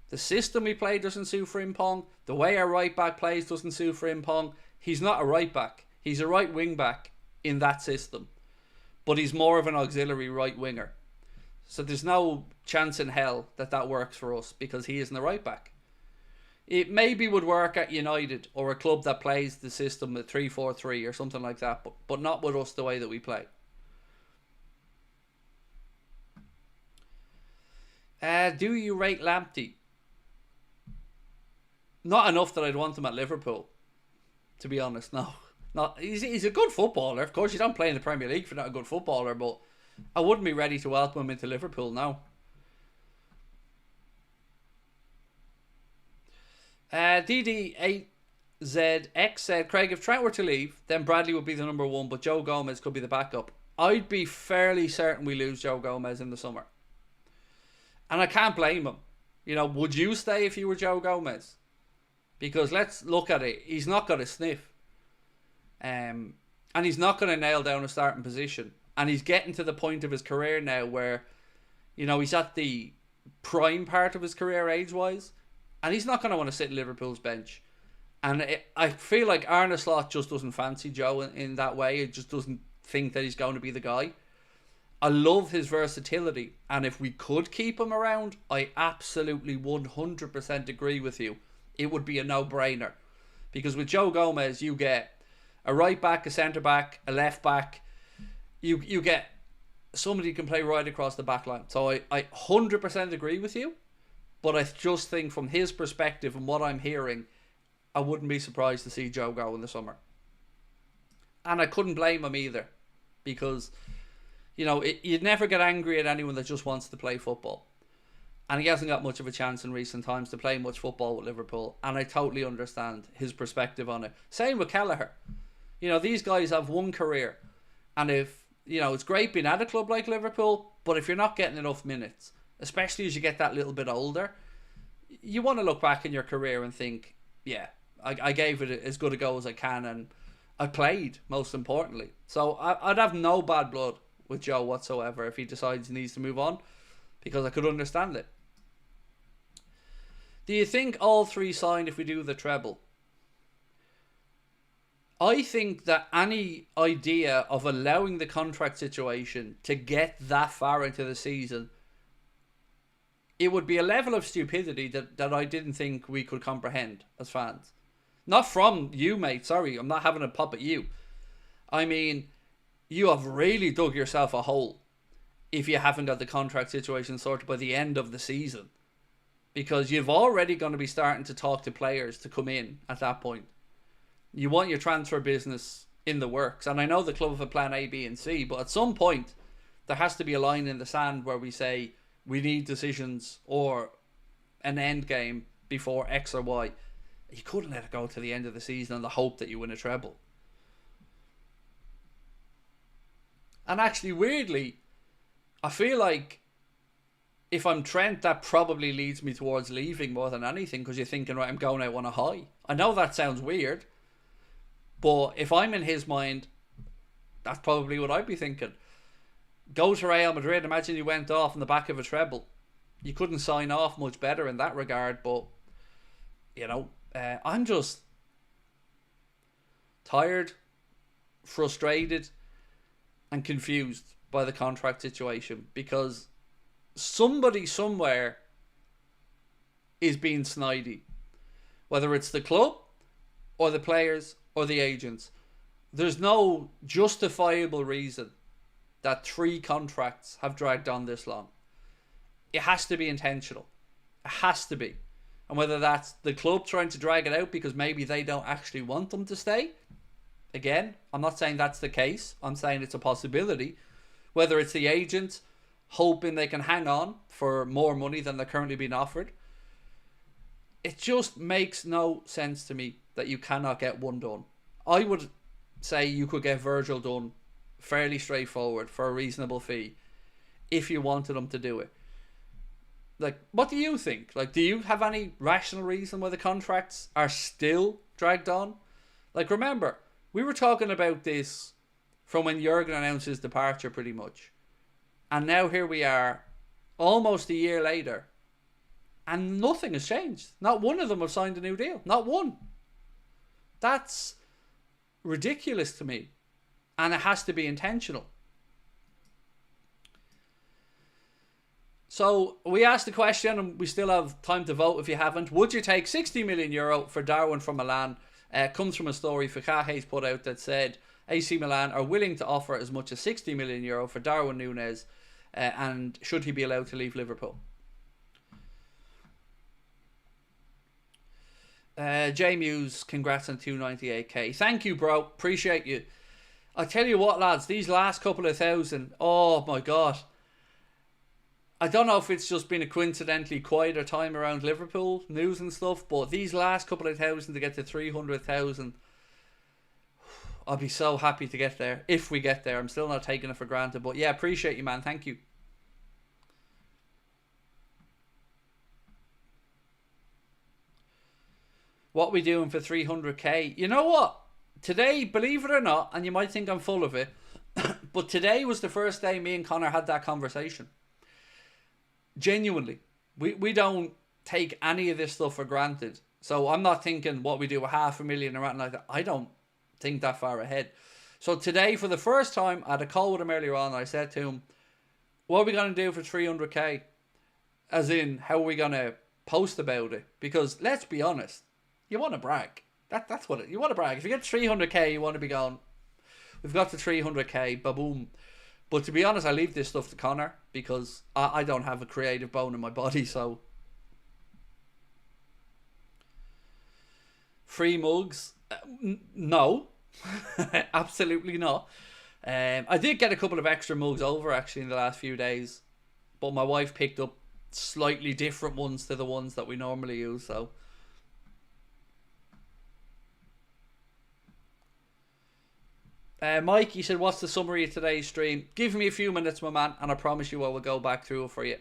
The system we play doesn't suit Frimpong. The way our right back plays doesn't suit Frimpong. He's not a right back. He's a right wing back in that system. But he's more of an auxiliary right winger. So there's no chance in hell that works for us because he isn't a right back. It maybe would work at United or a club that plays the system at 3-4-3 or something like that, but not with us the way that we play. Do you rate Lamptey? Not enough that I'd want him at Liverpool, to be honest. No, he's a good footballer. Of course, you don't play in the Premier League if you're not a good footballer, but I wouldn't be ready to welcome him into Liverpool now. DD8ZX said, Craig, if Trent were to leave, then Bradley would be the number one, but Joe Gomez could be the backup. I'd be fairly certain we lose Joe Gomez in the summer. And I can't blame him. You know, would you stay if you were Joe Gomez? Because let's look at it. He's not got a sniff. And he's not going to nail down a starting position. And he's getting to the point of his career now where, you know, he's at the prime part of his career age-wise. And he's not going to want to sit in Liverpool's bench. And I feel like Arne Slot just doesn't fancy Joe in that way. It just doesn't think that he's going to be the guy. I love his versatility. And if we could keep him around, I absolutely 100% agree with you. It would be a no-brainer. Because with Joe Gomez, you get a right back, a centre back, a left back. You get somebody who can play right across the back line. So I 100% agree with you. But I just think from his perspective and what I'm hearing, I wouldn't be surprised to see Joe go in the summer. And I couldn't blame him either. Because, you know, you'd never get angry at anyone that just wants to play football. And he hasn't got much of a chance in recent times to play much football with Liverpool. And I totally understand his perspective on it. Same with Kelleher. You know, these guys have one career. And if, you know, it's great being at a club like Liverpool, but if you're not getting enough minutes, especially as you get that little bit older, you want to look back in your career and think, yeah, I gave it as good a go as I can. And I played, most importantly. So I'd have no bad blood with Joe whatsoever if he decides he needs to move on. Because I could understand it. Do you think all three sign if we do the treble? I think that any idea of allowing the contract situation to get that far into the season, it would be a level of stupidity that I didn't think we could comprehend as fans. Not from you, mate. Sorry, I'm not having a pop at you. I mean, you have really dug yourself a hole if you haven't got the contract situation sorted by the end of the season. Because you've already going to be starting to talk to players to come in at that point. You want your transfer business in the works. And I know the club have a plan A, B and C, but at some point there has to be a line in the sand where we say we need decisions or an end game before X or Y. You couldn't let it go to the end of the season on the hope that you win a treble. And actually, weirdly, I feel like if I'm Trent, that probably leads me towards leaving more than anything, because you're thinking, right, I'm going out on a high. I know that sounds weird, but if I'm in his mind, that's probably what I'd be thinking. Go to Real Madrid, imagine you went off in the back of a treble. You couldn't sign off much better in that regard, but, you know, I'm just tired, frustrated, and confused by the contract situation, because somebody somewhere is being snidey, whether it's the club or the players or the agents. There's no justifiable reason that 3 contracts have dragged on this long. It has to be intentional. It has to be. And whether that's the club trying to drag it out because maybe they don't actually want them to stay, again, I'm not saying that's the case. I'm saying it's a possibility. Whether it's the agent hoping they can hang on for more money than they're currently being offered. It just makes no sense to me that you cannot get one done. I would say you could get Virgil done fairly straightforward for a reasonable fee if you wanted them to do it. Like, what do you think? Like, do you have any rational reason why the contracts are still dragged on? Like, remember, we were talking about this from when Jurgen announced his departure, pretty much. And now here we are, almost a year later, and nothing has changed. Not one of them have signed a new deal. Not one. That's ridiculous to me. And it has to be intentional. So we asked the question, and we still have time to vote if you haven't. Would you take €60 million for Darwin from Milan? Comes from a story Fakahe's put out that said AC Milan are willing to offer as much as €60 million for Darwin Núñez, and should he be allowed to leave Liverpool? J Muse, congrats on 298k. Thank you, bro. Appreciate you. I tell you what, lads, these last couple of thousand, oh my god. I don't know if it's just been a coincidentally quieter time around Liverpool news and stuff, but these last couple of thousand to get to 300,000, I'll be so happy to get there. If we get there, I'm still not taking it for granted. But yeah, appreciate you, man. Thank you. What we doing for 300k? You know what? Today, believe it or not, and you might think I'm full of it, but today was the first day me and Connor had that conversation. Genuinely. We don't take any of this stuff for granted. So I'm not thinking what we do with 500,000 or anything like that. I don't think that far ahead. So today, for the first time, I had a call with him earlier on. I said to him, what are we going to do for 300k? As in, how are we going to post about it? Because let's be honest, you want to brag. That's what you want to brag. If you get 300k, you want to be going, we've got to 300k, ba-boom. But to be honest, I leave this stuff to Connor because I don't have a creative bone in my body. So free mugs? No, absolutely not. I did get a couple of extra mugs over actually in the last few days, but my wife picked up slightly different ones to the ones that we normally use. So Mike, he said, what's the summary of today's stream? Give me a few minutes, my man, and I promise you I will go back through it for you.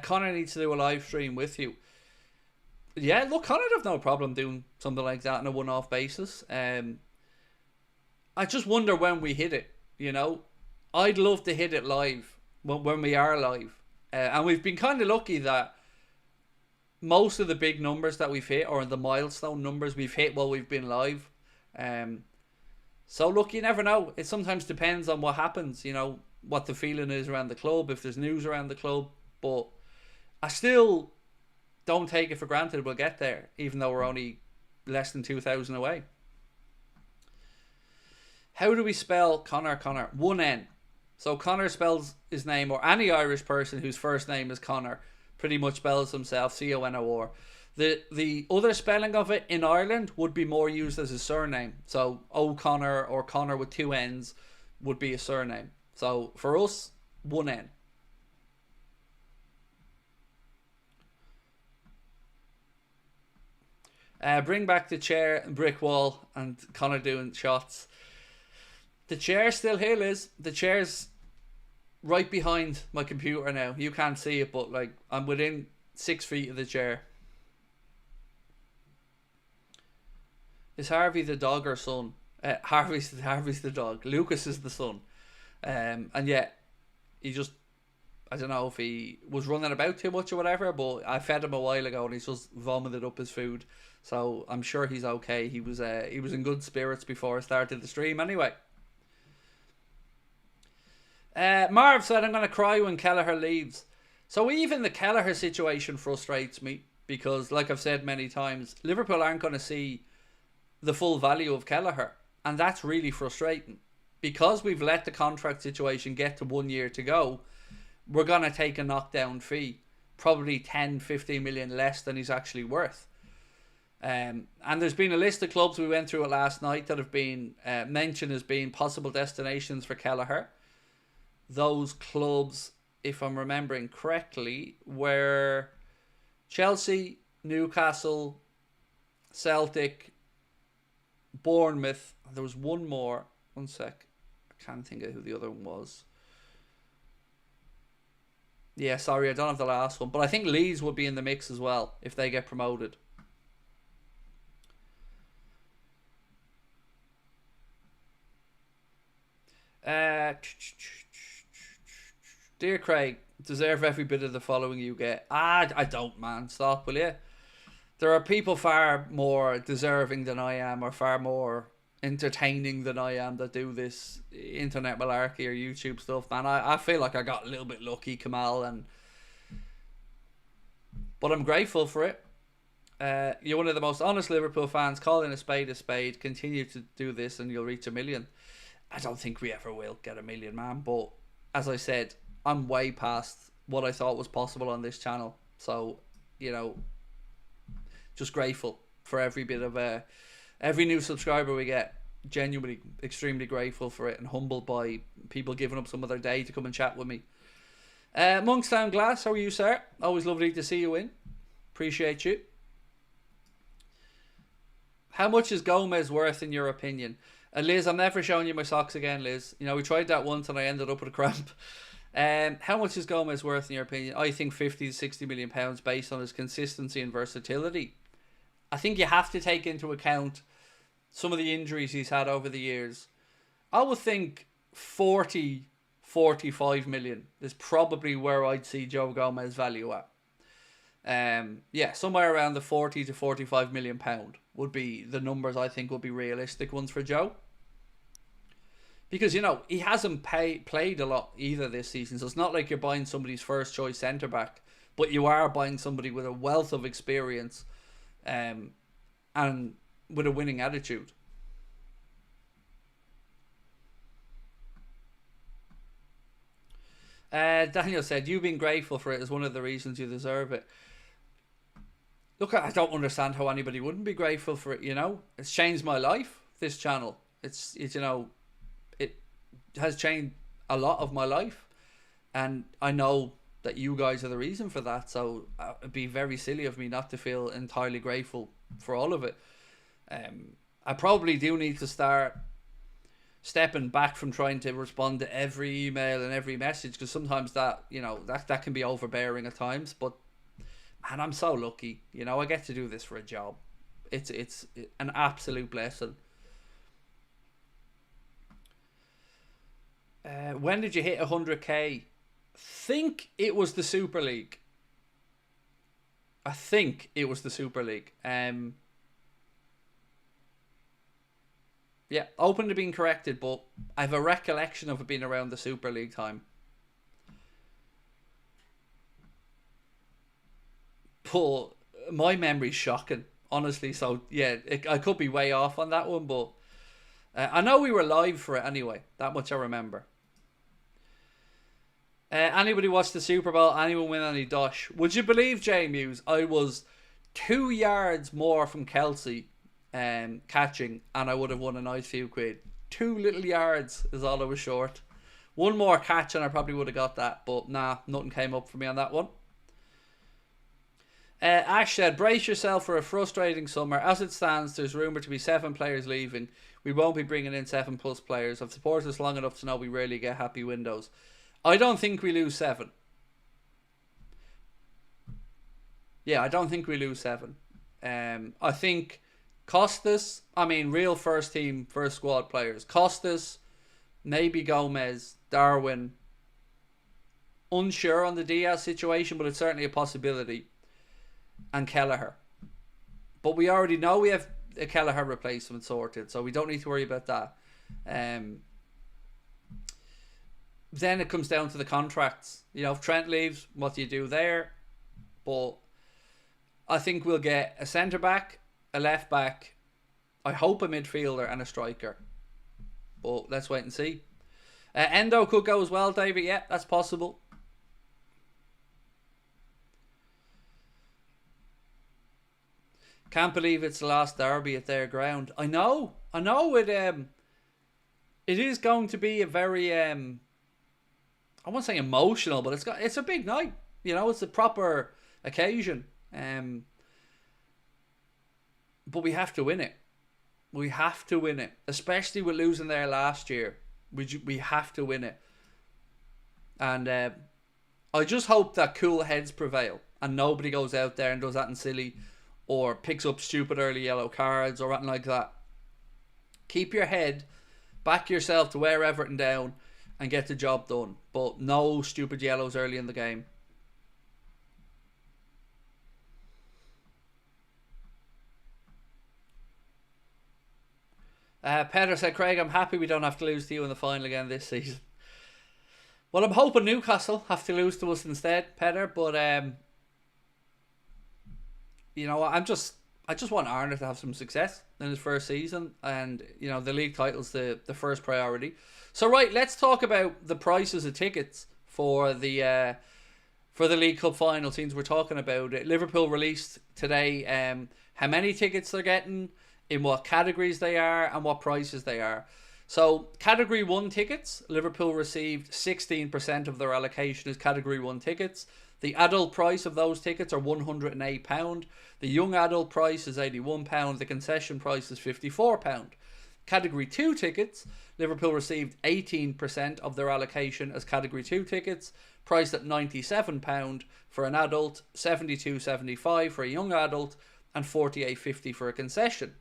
Connor needs to do a live stream with you. Yeah, look, Connor have no problem doing something like that on a one-off basis. I just wonder when we hit it, you know. I'd love to hit it live, when we are live. And we've been kind of lucky that most of the big numbers that we've hit, or the milestone numbers we've hit while we've been live. So look, you never know. It sometimes depends on what happens, you know, what the feeling is around the club, if there's news around the club. But I still don't take it for granted we'll get there, even though we're only less than 2,000 away. How do we spell Connor? One N. So Connor spells his name, or any Irish person whose first name is Connor pretty much spells himself Conor. The other spelling of it in Ireland would be more used as a surname. So O'Connor or Connor with two N's would be a surname. So for us, one N. Bring back the chair and brick wall and Connor doing shots. The chair's still here, Liz. The chair's right behind my computer now. You can't see it, but like I'm within 6 feet of the chair. Is Harvey the dog or son? Harvey's the dog. Lucas is the son. And yet he just, I don't know if he was running about too much or whatever, but I fed him a while ago and he's just vomited up his food. So I'm sure he's okay. He was in good spirits before I started the stream anyway. Marv said, I'm going to cry when Kelleher leaves. So even the Kelleher situation frustrates me because, like I've said many times, Liverpool aren't going to see the full value of Kelleher. And that's really frustrating. Because we've let the contract situation get to 1 year to go, we're going to take a knockdown fee. Probably 10, 15 million less than he's actually worth. And there's been a list of clubs, we went through it last night, that have been mentioned as being possible destinations for Kelleher. Those clubs, if I'm remembering correctly, were Chelsea, Newcastle, Celtic, Bournemouth. There was one more. One sec. I Can't think of who the other one was. Yeah, sorry, I don't have the last one. But I think Leeds would be in the mix as well if they get promoted. Dear Craig, deserve every bit of the following you get. I don't, man. Stop, will you? There are people far more deserving than I am, or far more entertaining than I am, that do this internet malarkey or YouTube stuff, man. I feel like I got a little bit lucky, Kamal, but I'm grateful for it. You're one of the most honest Liverpool fans. Call in a spade a spade. Continue to do this and you'll reach 1 million. I don't think we ever will get 1 million, man. But as I said, I'm way past what I thought was possible on this channel. So, you know, just grateful for every bit of every new subscriber we get. Genuinely extremely grateful for it, and humbled by people giving up some of their day to come and chat with me. Monkstown Glass, how are you, sir? Always lovely to see you in. Appreciate you. How much is Gomez worth in your opinion? Liz, I'm never showing you my socks again, Liz. You know, we tried that once and I ended up with a cramp. How much is Gomez worth in your opinion? I think 50 to 60 million pounds based on his consistency and versatility. I think you have to take into account some of the injuries he's had over the years. I would think 40, 45 million is probably where I'd see Joe Gomez value at. Yeah, somewhere around the 40 to 45 million pound would be the numbers I think would be realistic ones for Joe. Because, you know, he hasn't played a lot either this season. So it's not like you're buying somebody's first choice centre back, but you are buying somebody with a wealth of experience and with a winning attitude. Daniel said, you being grateful for it is one of the reasons you deserve it. Look, I don't understand how anybody wouldn't be grateful for it, you know. It's changed my life, this channel. It's you know, it has changed a lot of my life. And I know that you guys are the reason for that. So it'd be very silly of me not to feel entirely grateful for all of it. I probably do need to start stepping back from trying to respond to every email and every message, because sometimes that, you know, that can be overbearing at times. But man, I'm so lucky, you know, I get to do this for a job. It's an absolute blessing. When did you hit 100k? Think it was the Super League. I think it was the Super League. Yeah, open to being corrected, but I have a recollection of it being around the Super League time. But my memory's shocking, honestly. So yeah, I could be way off on that one, but I know we were live for it anyway. That much I remember. Anybody watch the Super Bowl? Anyone win any dosh? Would you believe, J Muse, I was 2 yards more from Kelsey catching, and I would have won a nice few quid. 2 little yards is all I was short. One more catch and I probably would have got that, but nah, nothing came up for me on that one. Ash said, brace yourself for a frustrating summer. As it stands, there's rumoured to be 7 players leaving. We won't be bringing in 7+ players. I've supported us long enough to know we rarely get happy windows. I don't think we lose 7. Yeah, I don't think we lose 7. I think Costas, I mean, real first team, first squad players. Costas, maybe Gomez, Darwin. Unsure on the Diaz situation, but it's certainly a possibility. And Kelleher. But we already know we have a Kelleher replacement sorted, so we don't need to worry about that. Then it comes down to the contracts. You know, if Trent leaves, what do you do there? But I think we'll get a centre back, a left back, I hope a midfielder and a striker. But let's wait and see. Endo could go as well, David. Yeah, that's possible. Can't believe it's the last derby at their ground. I know it is going to be a very I won't say emotional, but it's a big night. You know, it's a proper occasion. But we have to win it. We have to win it, especially with losing there last year. We have to win it. And I just hope that cool heads prevail and nobody goes out there and does that silly or picks up stupid early yellow cards or anything like that. Keep your head, back yourself to wear Everton down and get the job done. But no stupid yellows early in the game. Peter said, Craig, I'm happy we don't have to lose to you in the final again this season. Well, I'm hoping Newcastle have to lose to us instead, Peter. But you know, I just want Arnold to have some success in his first season, and you know, the league title's the first priority. So right, let's talk about the prices of tickets for the League Cup final. Since we're talking about it, Liverpool released today how many tickets they're getting, in what categories they are, and what prices they are. So, Category 1 tickets, Liverpool received 16% of their allocation as Category 1 tickets. The adult price of those tickets are £108. The young adult price is £81. The concession price is £54. Category 2 tickets, Liverpool received 18% of their allocation as Category 2 tickets, priced at £97 for an adult, £72.75 for a young adult, and £48.50 for a concession.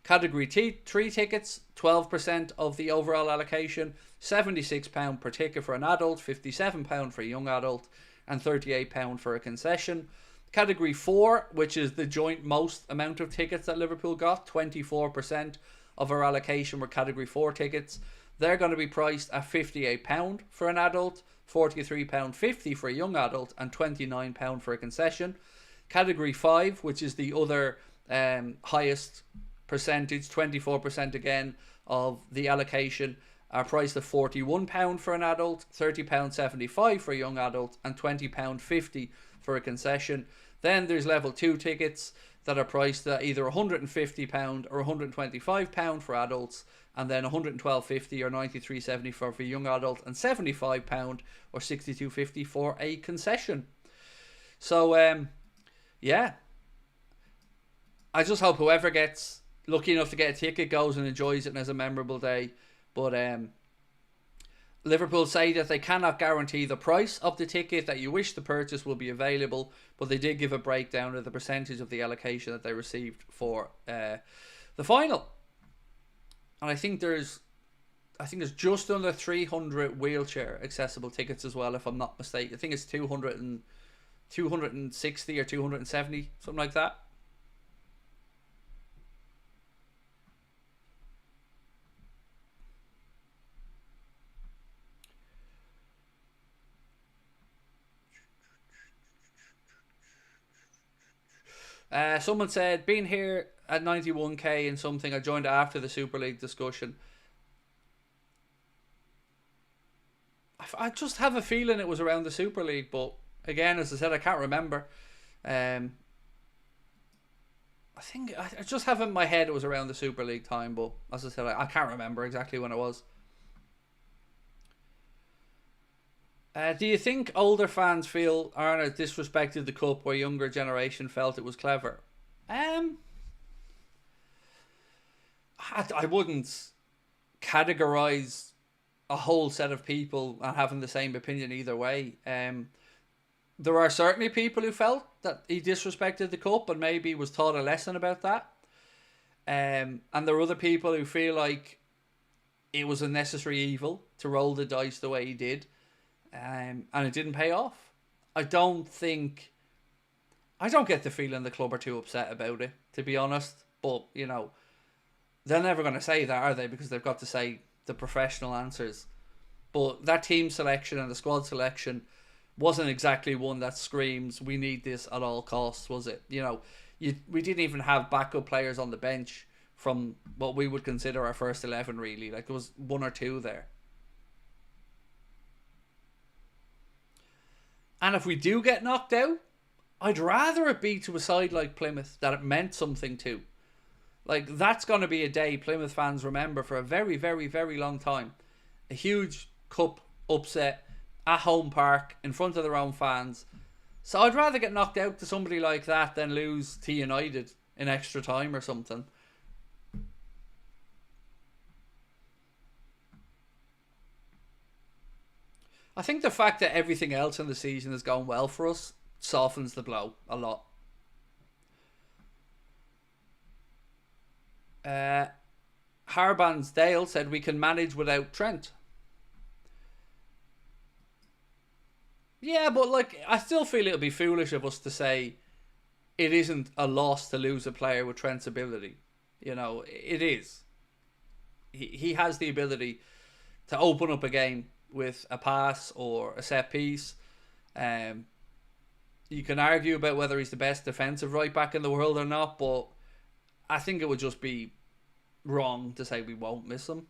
Category 3 tickets, 12% of the overall allocation, £76 per ticket for an adult, £57 for a young adult, and £38 for a concession. Category 4, which is the joint most amount of tickets that Liverpool got, 24% of our allocation were Category 4 tickets. They're going to be priced at £58 for an adult, £43.50 for a young adult, and £29 for a concession. Category 5, which is the other highest percentage, 24% again of the allocation, are priced at £41 for an adult, £30.75 for a young adult, and £20.50 for a concession. Then there's level 2 tickets that are priced at either £150 or £125 for adults, and then £112.50 or £93.74 for a young adult, and £75 or £62.50 for a concession. So yeah, I just hope whoever gets lucky enough to get a ticket goes and enjoys it and has a memorable day. But Liverpool say that they cannot guarantee the price of the ticket that you wish to purchase will be available, but they did give a breakdown of the percentage of the allocation that they received for the final. And I think there's just under 300 wheelchair accessible tickets as well, if I'm not mistaken. I think it's 260 or 270, something like that. Someone said, been here at 91k and something. I joined after the Super League discussion. I just have a feeling it was around the Super League, but again, as I said, I can't remember. I think I just have in my head it was around the Super League time, but as I said, I can't remember exactly when it was. Do you think older fans feel Arnold disrespected the cup where younger generation felt it was clever? I wouldn't categorise a whole set of people and having the same opinion either way. There are certainly people who felt that he disrespected the cup and maybe was taught a lesson about that. And there are other people who feel like it was a necessary evil to roll the dice the way he did. And it didn't pay off. I don't get the feeling the club are too upset about it, to be honest. But, you know, they're never going to say that, are they? Because they've got to say the professional answers. But that team selection and the squad selection wasn't exactly one that screams, we need this at all costs, was it? You know, we didn't even have backup players on the bench from what we would consider our first 11, really. Like, there was one or two there. And if we do get knocked out, I'd rather it be to a side like Plymouth that it meant something to. Like, that's going to be a day Plymouth fans remember for a very, very, very long time. A huge cup upset at home park in front of their own fans. So I'd rather get knocked out to somebody like that than lose to United in extra time or something. I think the fact that everything else in the season has gone well for us softens the blow a lot. Harban's Dale said we can manage without Trent. Yeah, but like, I still feel it would be foolish of us to say it isn't a loss to lose a player with Trent's ability. You know, it is. He has the ability to open up a game with a pass or a set piece. You can argue about whether he's the best defensive right back in the world or not, but I think it would just be wrong to say we won't miss him.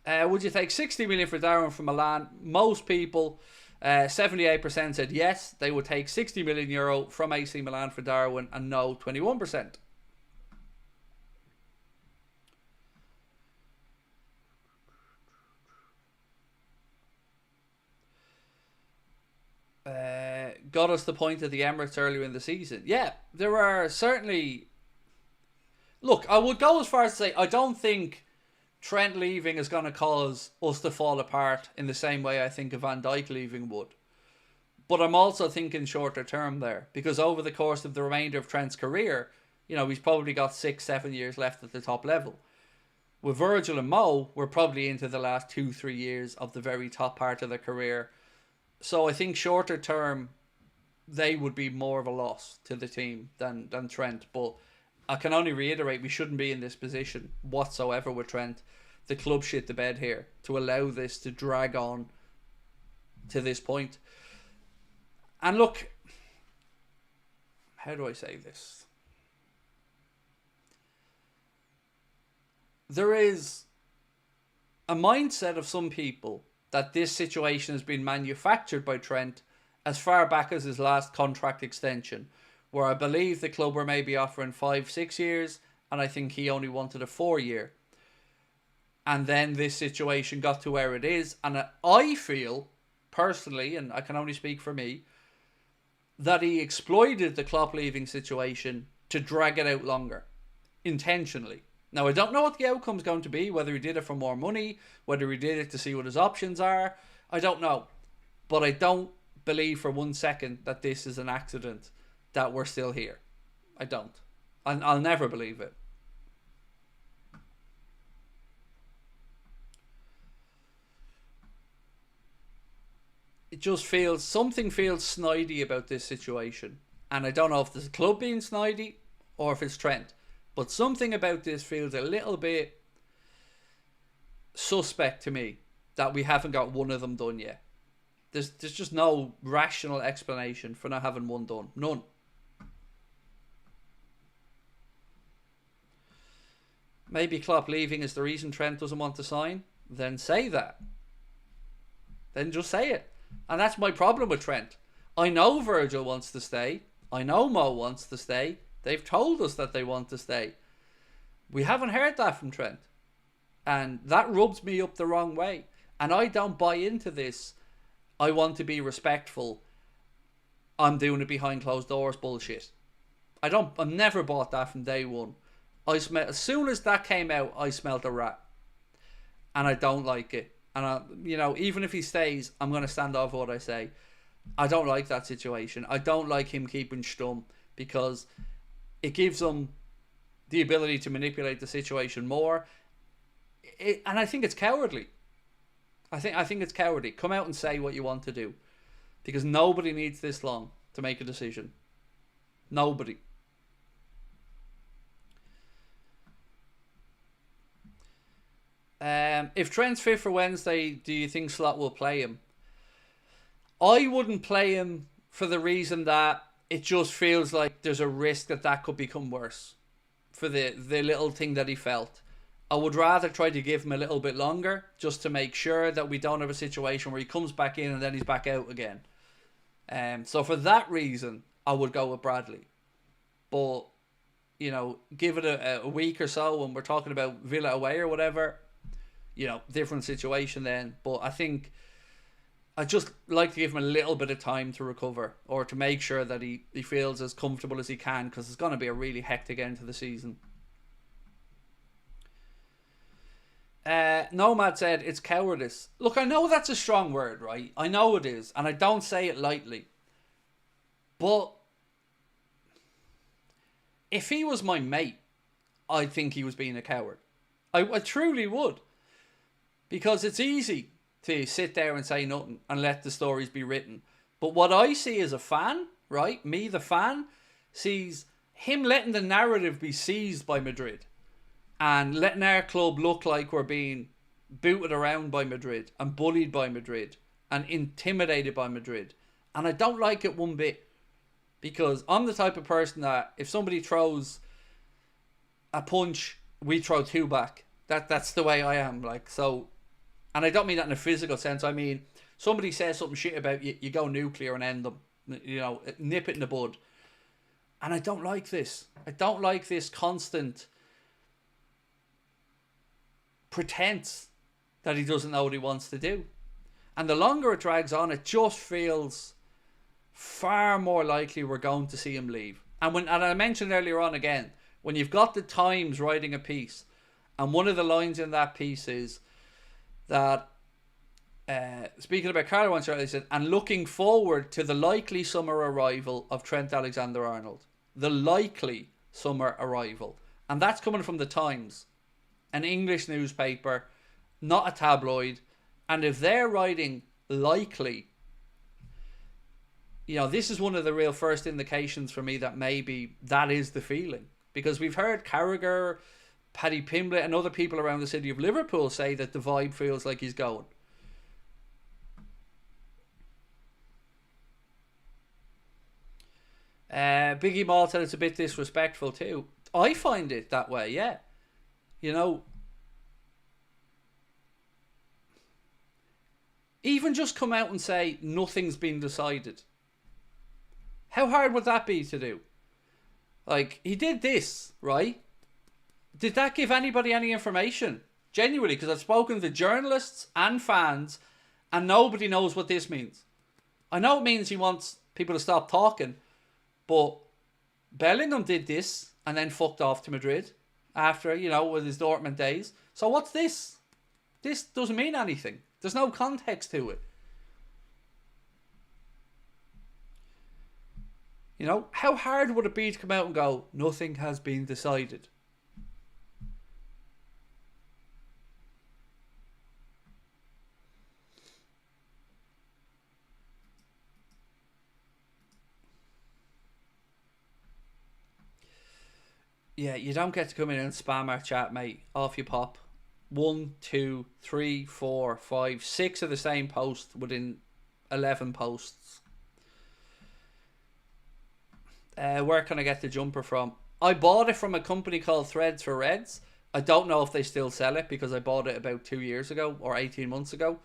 Would you take 60 million for Darwin from Milan? Most people, 78% said yes, they would take 60 million euro from AC Milan for Darwin, and no, 21%. Got us the point at the Emirates earlier in the season. Yeah, there are certainly... Look, I would go as far as to say I don't think Trent leaving is going to cause us to fall apart in the same way I think a Van Dijk leaving would. But I'm also thinking shorter term there, because over the course of the remainder of Trent's career, you know, he's probably got 6-7 years left at the top level. With Virgil and Mo, we're probably into the last 2-3 years of the very top part of their career. So I think shorter term, they would be more of a loss to the team than Trent. But I can only reiterate, we shouldn't be in this position whatsoever with Trent. The club shit the bed here to allow this to drag on to this point. And look, how do I say this? There is a mindset of some people that this situation has been manufactured by Trent as far back as his last contract extension, where I believe the club were maybe offering 5-6 years, and I think he only wanted a 4-year. And then this situation got to where it is, and I feel, personally, and I can only speak for me, that he exploited the Klopp leaving situation to drag it out longer, intentionally. Now, I don't know what the outcome's going to be, whether he did it for more money, whether he did it to see what his options are. I don't know. But I don't believe for 1 second that this is an accident, that we're still here. I don't. I'll never believe it. It just feels, something feels snidey about this situation. And I don't know if there's a club being snidey or if it's Trent. But something about this feels a little bit suspect to me, that we haven't got one of them done yet. There's just no rational explanation for not having one done. None. Maybe Klopp leaving is the reason Trent doesn't want to sign. Then say that. Then just say it. And that's my problem with Trent. I know Virgil wants to stay. I know Mo wants to stay. They've told us that they want to stay. We haven't heard that from Trent. And that rubs me up the wrong way. And I don't buy into this. I want to be respectful. I'm doing it behind closed doors bullshit. I've never bought that from day one. As soon as that came out, I smelled a rat. And I don't like it. And even if he stays, I'm going to stand off what I say. I don't like that situation. I don't like him keeping Stum, because it gives them the ability to manipulate the situation more. And I think it's cowardly. I think it's cowardly. Come out and say what you want to do, because nobody needs this long to make a decision. Nobody. If Trent's fit for Wednesday, do you think Slot will play him? I wouldn't play him for the reason that it just feels like there's a risk that could become worse for the little thing that he felt. I would rather try to give him a little bit longer, just to make sure that we don't have a situation where he comes back in and then he's back out again. So for that reason, I would go with Bradley. But, give it a week or so when we're talking about Villa away or whatever, different situation then. But I think I'd just like to give him a little bit of time to recover, or to make sure that he feels as comfortable as he can, because it's going to be a really hectic end to the season. Nomad said it's cowardice. Look, I know that's a strong word, right? I know it is, and I don't say it lightly. But if he was my mate, I'd think he was being a coward. I truly would. Because it's easy to sit there and say nothing and let the stories be written. But what I see as a fan, right? Me, the fan, sees him letting the narrative be seized by Madrid. And letting our club look like we're being booted around by Madrid. And bullied by Madrid. And intimidated by Madrid. And I don't like it one bit. Because I'm the type of person that if somebody throws a punch, we throw two back. That's the way I am. Like, so, and I don't mean that in a physical sense. I mean, somebody says something shit about you, you go nuclear and end them. You know, nip it in the bud. And I don't like this. I don't like this constant pretense that he doesn't know what he wants to do. And the longer it drags on, it just feels far more likely we're going to see him leave. And I mentioned earlier on again, when you've got the Times writing a piece, and one of the lines in that piece is that, speaking about Carlo Ancelotti, they said, and looking forward to the likely summer arrival of Trent Alexander-Arnold. The likely summer arrival. And that's coming from the Times, an English newspaper, not a tabloid. And if they're writing likely, you know, this is one of the real first indications for me that maybe that is the feeling. Because we've heard Carragher, Paddy Pimblett and other people around the city of Liverpool say that the vibe feels like he's going. Biggie Mall said it's a bit disrespectful too. I find it that way, yeah. You know, even just come out and say nothing's been decided. How hard would that be to do? Like, he did this, right? Did that give anybody any information? Genuinely, because I've spoken to journalists and fans, and nobody knows what this means. I know it means he wants people to stop talking, but Bellingham did this and then fucked off to Madrid after, you know, with his Dortmund days. So what's this? This doesn't mean anything. There's no context to it. You know, how hard would it be to come out and go, nothing has been decided? Yeah, you don't get to come in and spam our chat, mate. Off you pop. 1, 2, 3, 4, 5, 6 of the same post within 11 posts. Where can I get the jumper from? I bought it from a company called Threads for Reds. I don't know if they still sell it because I bought it about 2 years ago or 18 months ago.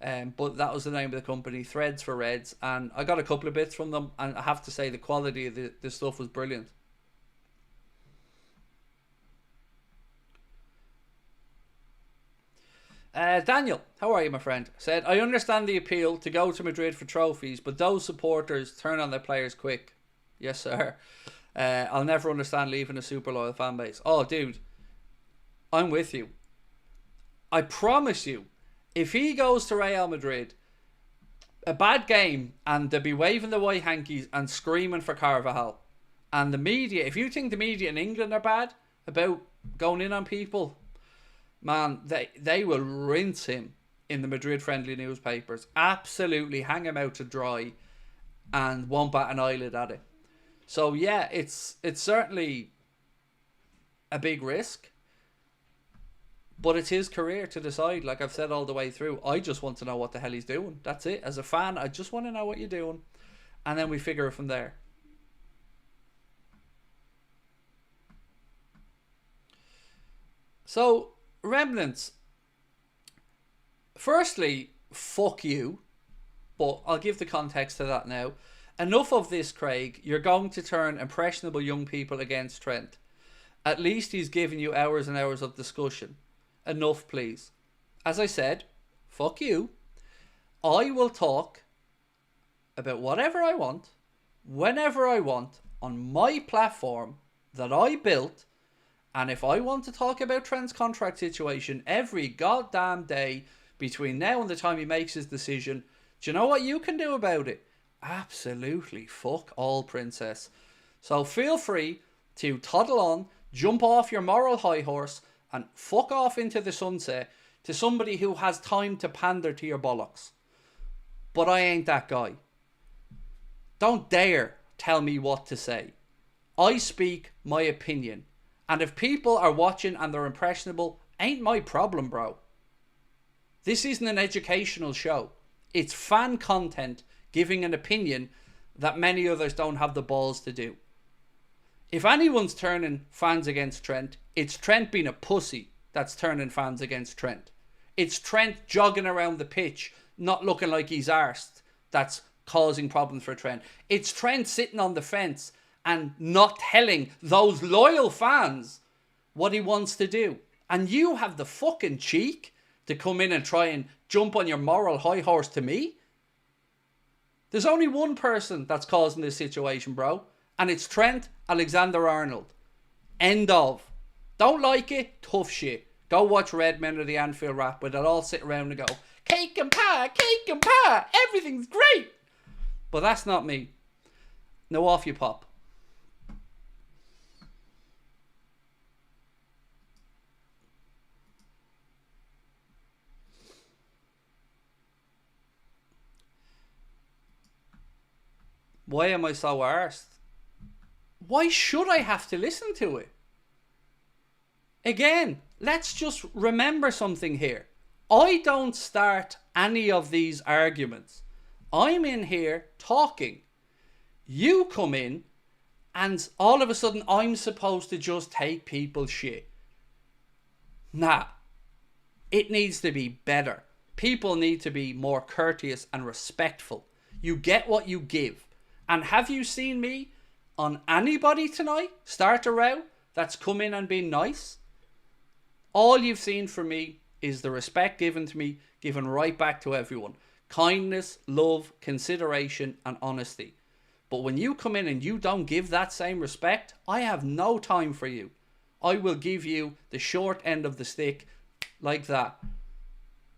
But that was the name of the company, Threads for Reds. And I got a couple of bits from them. And I have to say the quality of the stuff was brilliant. Daniel, how are you, my friend? Said, I understand the appeal to go to Madrid for trophies, but those supporters turn on their players quick. Yes, sir. I'll never understand leaving a super loyal fan base. Oh, dude, I'm with you. I promise you, if he goes to Real Madrid, a bad game, and they'll be waving the white hankies and screaming for Carvajal. And the media, if you think the media in England are bad about going in on people, man, they will rinse him in the Madrid-friendly newspapers. Absolutely hang him out to dry and won't bat an eyelid at it. So, yeah, it's certainly a big risk. But it's his career to decide, like I've said all the way through. I just want to know what the hell he's doing. That's it. As a fan, I just want to know what you're doing. And then we figure it from there. So, Remnants. Firstly, fuck you. But I'll give the context to that now. Enough of this, Craig. You're going to turn impressionable young people against Trent. At least he's given you hours and hours of discussion. Enough, please. As I said, fuck you. I will talk about whatever I want, whenever I want, on my platform that I built, And if I want to talk about Trent's contract situation every goddamn day between now and the time he makes his decision, do you know what you can do about it? Absolutely fuck all, princess. So feel free to toddle on, jump off your moral high horse, and fuck off into the sunset to somebody who has time to pander to your bollocks. But I ain't that guy. Don't dare tell me what to say. I speak my opinion. And if people are watching and they're impressionable, ain't my problem, bro. This isn't an educational show. It's fan content giving an opinion that many others don't have the balls to do. If anyone's turning fans against Trent, it's Trent being a pussy that's turning fans against Trent. It's Trent jogging around the pitch, not looking like he's arsed, that's causing problems for Trent. It's Trent sitting on the fence and not telling those loyal fans what he wants to do. And you have the fucking cheek to come in and try and jump on your moral high horse to me? There's only one person that's causing this situation, bro. And it's Trent Alexander-Arnold. End of. Don't like it? Tough shit. Go watch Red Men of the Anfield rap where they'll all sit around and go, cake and pie, everything's great. But that's not me. Now off you pop. Why am I so arsed? Why should I have to listen to it? Again, let's just remember something here. I don't start any of these arguments. I'm in here talking. You come in and all of a sudden I'm supposed to just take people's shit. Nah. It needs to be better. People need to be more courteous and respectful. You get what you give. And have you seen me on anybody tonight start a row that's come in and been nice? All you've seen from me is the respect given to me, given right back to everyone. Kindness, love, consideration, and honesty. But when you come in and you don't give that same respect, I have no time for you. I will give you the short end of the stick like that.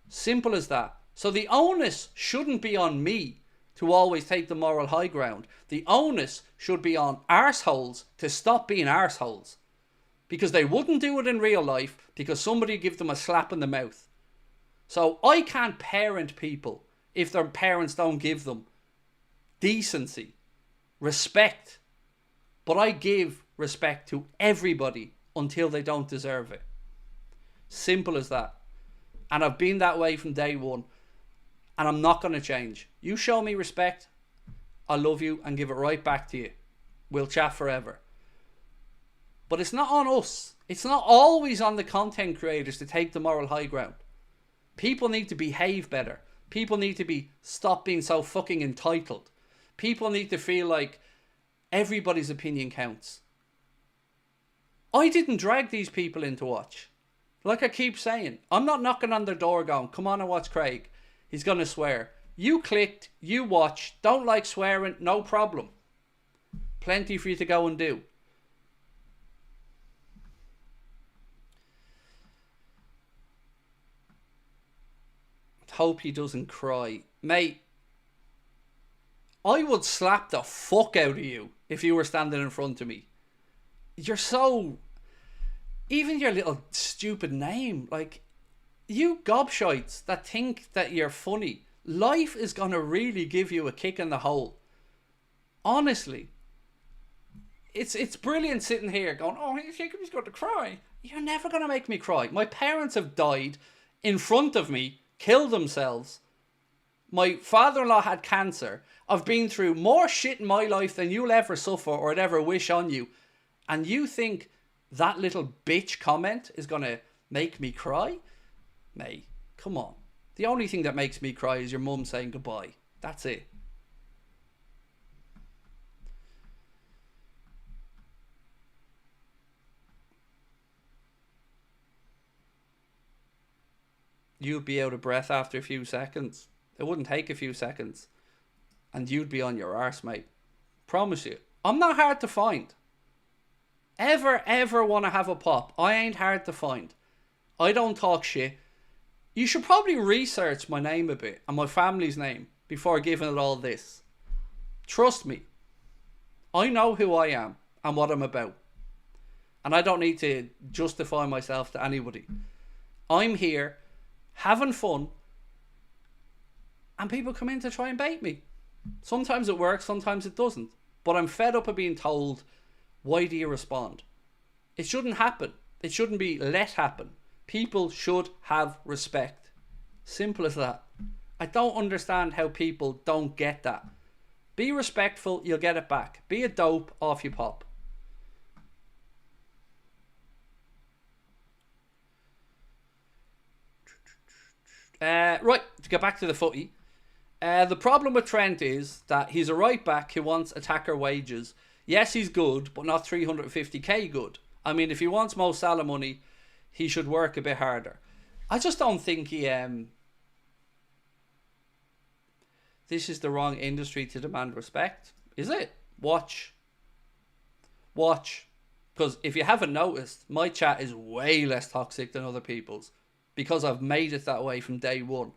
Simple as that. So the onus shouldn't be on me to always take the moral high ground. The onus should be on arseholes to stop being arseholes. Because they wouldn't do it in real life because somebody give them a slap in the mouth. So I can't parent people if their parents don't give them decency, respect. But I give respect to everybody until they don't deserve it. Simple as that. And I've been that way from day one. And I'm not going to change. You show me respect, I love you and give it right back to you. We'll chat forever. But it's not on us. It's not always on the content creators to take the moral high ground. People need to behave better. People need to stop being so fucking entitled. People need to feel like everybody's opinion counts. I didn't drag these people in to watch. Like I keep saying, I'm not knocking on their door going, come on and watch Craig. He's going to swear. You clicked, you watched, don't like swearing, no problem. Plenty for you to go and do. Hope he doesn't cry. Mate, I would slap the fuck out of you if you were standing in front of me. You're so... Even your little stupid name, like... You gobshites that think that you're funny, life is going to really give you a kick in the hole. Honestly. It's brilliant sitting here going, oh, Jacob's going to cry. You're never going to make me cry. My parents have died in front of me, killed themselves. My father-in-law had cancer. I've been through more shit in my life than you'll ever suffer or I'd ever wish on you. And you think that little bitch comment is going to make me cry? Mate, come on. The only thing that makes me cry is your mum saying goodbye. That's it. You'd be out of breath after a few seconds. It wouldn't take a few seconds. And you'd be on your arse, mate. Promise you. I'm not hard to find. ever want to have a pop, I ain't hard to find. I don't talk shit. You should probably research my name a bit and my family's name before giving it all this. Trust me. I know who I am and what I'm about. And I don't need to justify myself to anybody. I'm here having fun and people come in to try and bait me. Sometimes it works, sometimes it doesn't. But I'm fed up of being told, why do you respond? It shouldn't happen. It shouldn't be let happen. People should have respect. Simple as that. I don't understand how people don't get that. Be respectful, you'll get it back. Be a dope, off you pop. Right, to get back to the footy. The problem with Trent is that he's a right back who wants attacker wages. Yes, he's good, but not 350k good. I mean, if he wants Mo Salah money, he should work a bit harder. I just don't think he... This is the wrong industry to demand respect. Is it? Watch. Because if you haven't noticed, my chat is way less toxic than other people's. Because I've made it that way from day one.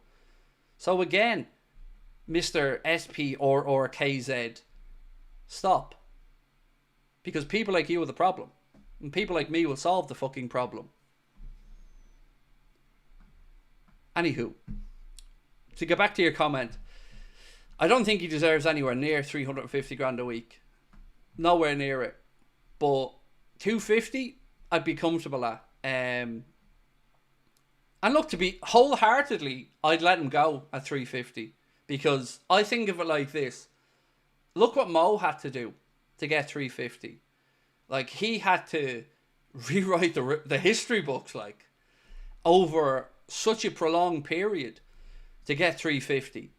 So again, Mr. SP or KZ, stop. Because people like you are the problem. And people like me will solve the fucking problem. Anywho, to get back to your comment, I don't think he deserves anywhere near 350 grand a week. Nowhere near it. But 250, I'd be comfortable at. And look, to be wholeheartedly, I'd let him go at 350. Because I think of it like this. Look what Mo had to do to get 350. Like, he had to rewrite the history books, like, over such a prolonged period to get 350.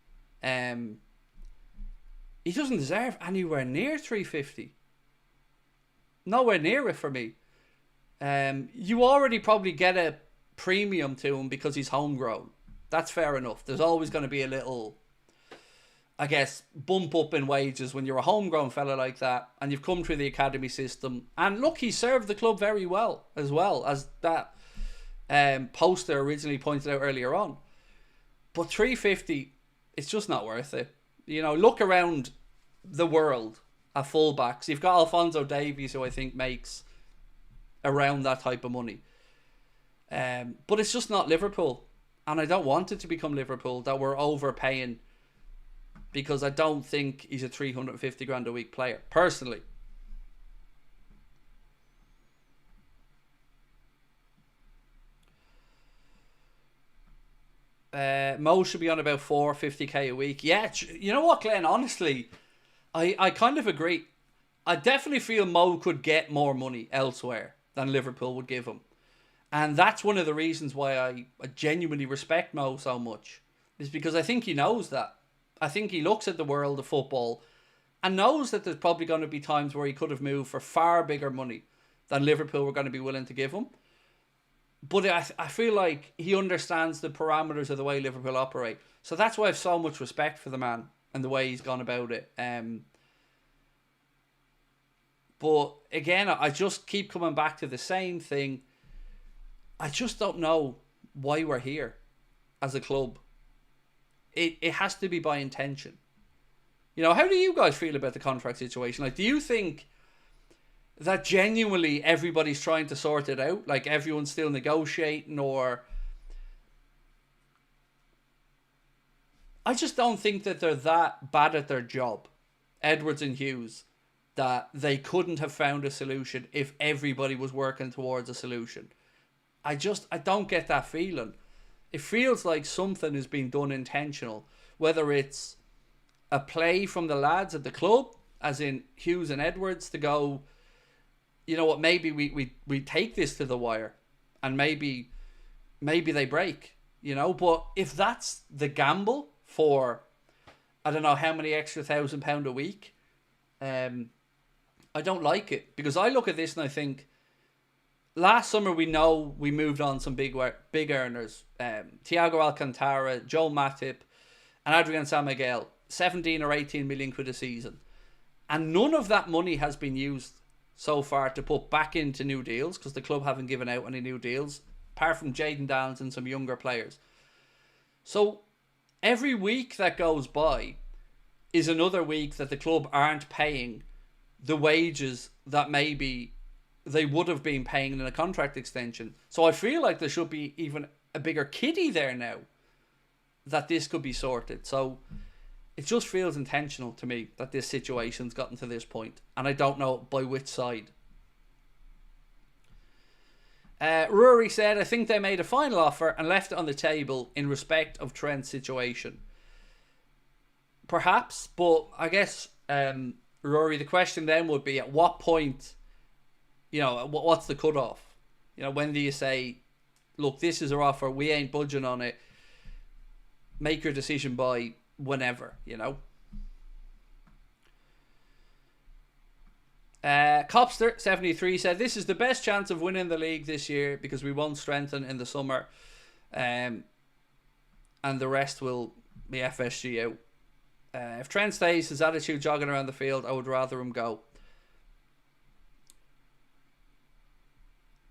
He doesn't deserve anywhere near 350. Nowhere near it for me. You already probably get a premium to him because he's homegrown. That's fair enough. There's always going to be a little, I guess, bump up in wages when you're a homegrown fella like that and you've come through the academy system. And look, he served the club very well as that poster originally pointed out earlier on. But 350, it's just not worth it. You know, look around the world at fullbacks. You've got Alphonso Davies, who I think makes around that type of money. But it's just not Liverpool. And I don't want it to become Liverpool, that we're overpaying, because I don't think he's a 350 grand a week player, personally. Mo should be on about 450k a week. Yeah, you know what, Glenn? Honestly, I kind of agree. I definitely feel Mo could get more money elsewhere than Liverpool would give him. And that's one of the reasons why I genuinely respect Mo so much. Is because I think he knows that. I think he looks at the world of football and knows that there's probably going to be times where he could have moved for far bigger money than Liverpool were going to be willing to give him. But I feel like he understands the parameters of the way Liverpool operate. So that's why I have so much respect for the man and the way he's gone about it. But again, I just keep coming back to the same thing. I just don't know why we're here as a club. It has to be by intention. You know, how do you guys feel about the contract situation? Like, do you think that genuinely everybody's trying to sort it out? Like, everyone's still negotiating, or... I just don't think that they're that bad at their job, Edwards and Hughes, that they couldn't have found a solution if everybody was working towards a solution. I don't get that feeling. It feels like something is being done intentional, whether it's a play from the lads at the club, as in Hughes and Edwards, to go, you know what, maybe we take this to the wire and maybe they break, you know. But if that's the gamble for, I don't know how many extra £1,000 a week, I don't like it. Because I look at this and I think, last summer we know we moved on some big earners. Thiago Alcantara, Joel Matip and Adrian San Miguel, 17 or 18 million quid a season. And none of that money has been used so far to put back into new deals, because the club haven't given out any new deals, apart from Jayden Downs and some younger players. So every week that goes by is another week that the club aren't paying the wages that maybe they would have been paying in a contract extension. So I feel like there should be even a bigger kitty there now that this could be sorted. So it just feels intentional to me that this situation's gotten to this point, and I don't know by which side. Rory said, I think they made a final offer and left it on the table in respect of Trent's situation. Perhaps, but I guess, Rory, the question then would be, at what point, what's the cutoff? When do you say, look, this is our offer, we ain't budging on it, make your decision by whenever, Copster73 said, this is the best chance of winning the league this year because we won't strengthen in the summer, and the rest will be FSG out. If Trent stays, his attitude jogging around the field, I would rather him go.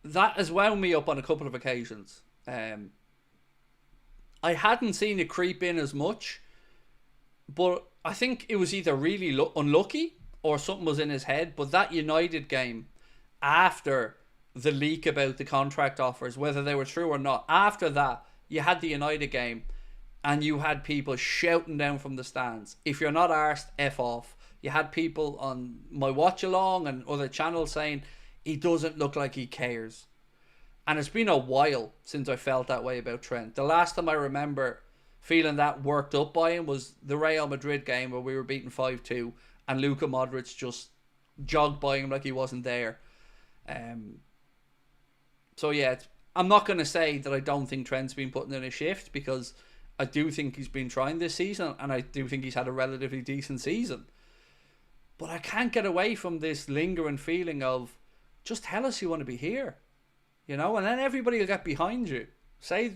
That has wound me up on a couple of occasions. I hadn't seen it creep in as much, but I think it was either really unlucky or something was in his head. But that United game, after the leak about the contract offers, whether they were true or not, after that, you had the United game and you had people shouting down from the stands, if you're not arsed, F off. You had people on my watch along and other channels saying, he doesn't look like he cares. And it's been a while since I felt that way about Trent. The last time I remember feeling that worked up by him was the Real Madrid game where we were beaten 5-2 and Luka Modric just jogged by him like he wasn't there. So yeah, I'm not going to say that I don't think Trent's been putting in a shift, because I do think he's been trying this season and I do think he's had a relatively decent season. But I can't get away from this lingering feeling of, just tell us you want to be here. And then everybody will get behind you. Say,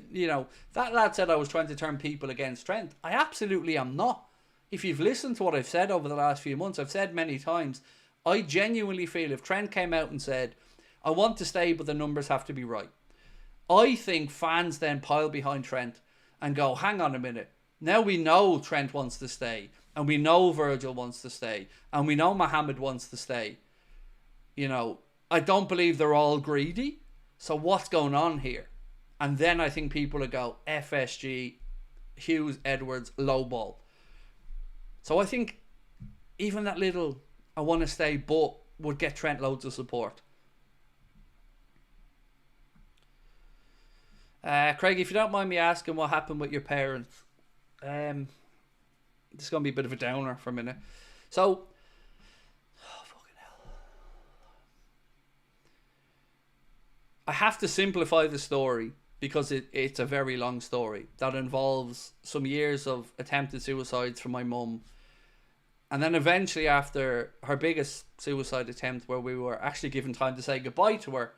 that lad said I was trying to turn people against Trent. I absolutely am not. If you've listened to what I've said over the last few months, I've said many times, I genuinely feel if Trent came out and said, I want to stay, but the numbers have to be right, I think fans then pile behind Trent and go, hang on a minute. Now we know Trent wants to stay, and we know Virgil wants to stay, and we know Mohamed wants to stay. I don't believe they're all greedy. So what's going on here? And then I think people will go, FSG, Hughes, Edwards, low ball. So I think even that little, I want to stay, but would get Trent loads of support. Craig, if you don't mind me asking, what happened with your parents? This is going to be a bit of a downer for a minute. So, I have to simplify the story because it's a very long story that involves some years of attempted suicides from my mum. And then eventually, after her biggest suicide attempt, where we were actually given time to say goodbye to her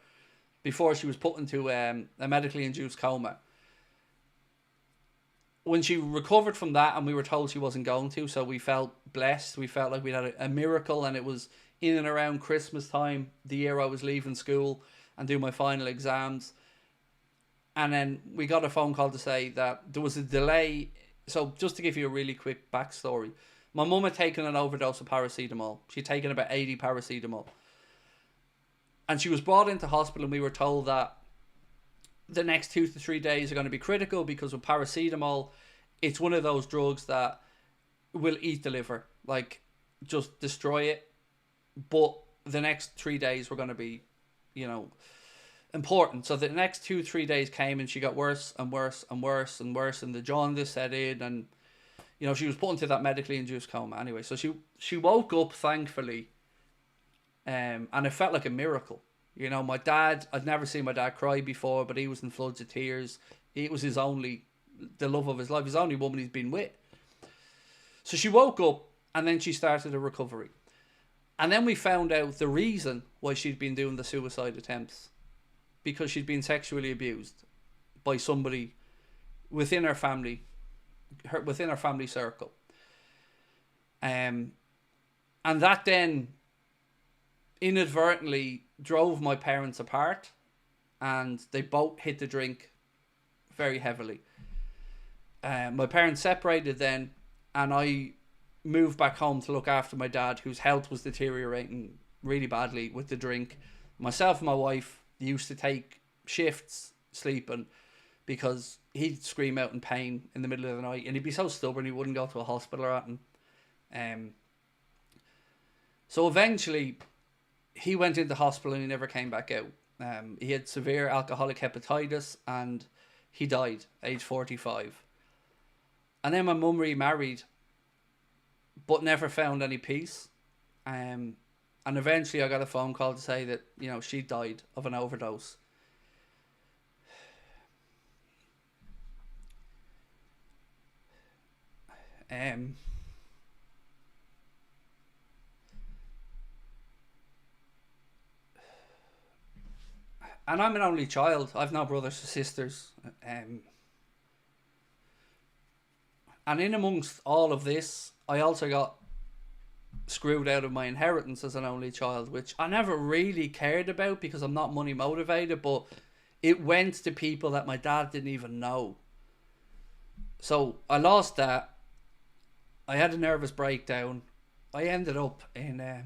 before she was put into a medically induced coma. When she recovered from that, and we were told she wasn't going to, so we felt blessed. We felt like we had a miracle, and it was in and around Christmas time, the year I was leaving school and do my final exams. And then we got a phone call to say that there was a delay. So just to give you a really quick backstory, my mum had taken an overdose of paracetamol. She'd taken about 80 paracetamol. And she was brought into hospital, and we were told that the next 2 to 3 days are going to be critical, because with paracetamol, it's one of those drugs that will eat the liver, like just destroy it. But the next 3 days were going to be, important. So the next 2-3 days came, and she got worse and worse and worse and worse, and the jaundice set in, and she was put into that medically induced coma anyway. So she woke up, thankfully, and it felt like a miracle. My dad, I'd never seen my dad cry before, but he was in floods of tears. It was the love of his life, his only woman he's been with. So she woke up, and then she started a recovery. And then we found out the reason why she'd been doing the suicide attempts, because she'd been sexually abused by somebody within her family, within her family circle. And that then inadvertently drove my parents apart, and they both hit the drink very heavily. My parents separated then, and I moved back home to look after my dad, whose health was deteriorating really badly with the drink. Myself and my wife used to take shifts sleeping because he'd scream out in pain in the middle of the night, and he'd be so stubborn he wouldn't go to a hospital or anything. So eventually he went into hospital and he never came back out. He had severe alcoholic hepatitis and he died age 45. And then my mum remarried, but never found any peace. And eventually I got a phone call to say that, you know, she died of an overdose. And I'm an only child. I've no brothers or sisters. And in amongst all of this, I also got screwed out of my inheritance as an only child, which I never really cared about because I'm not money motivated, but it went to people that my dad didn't even know. So I lost that. I had a nervous breakdown. I ended up in a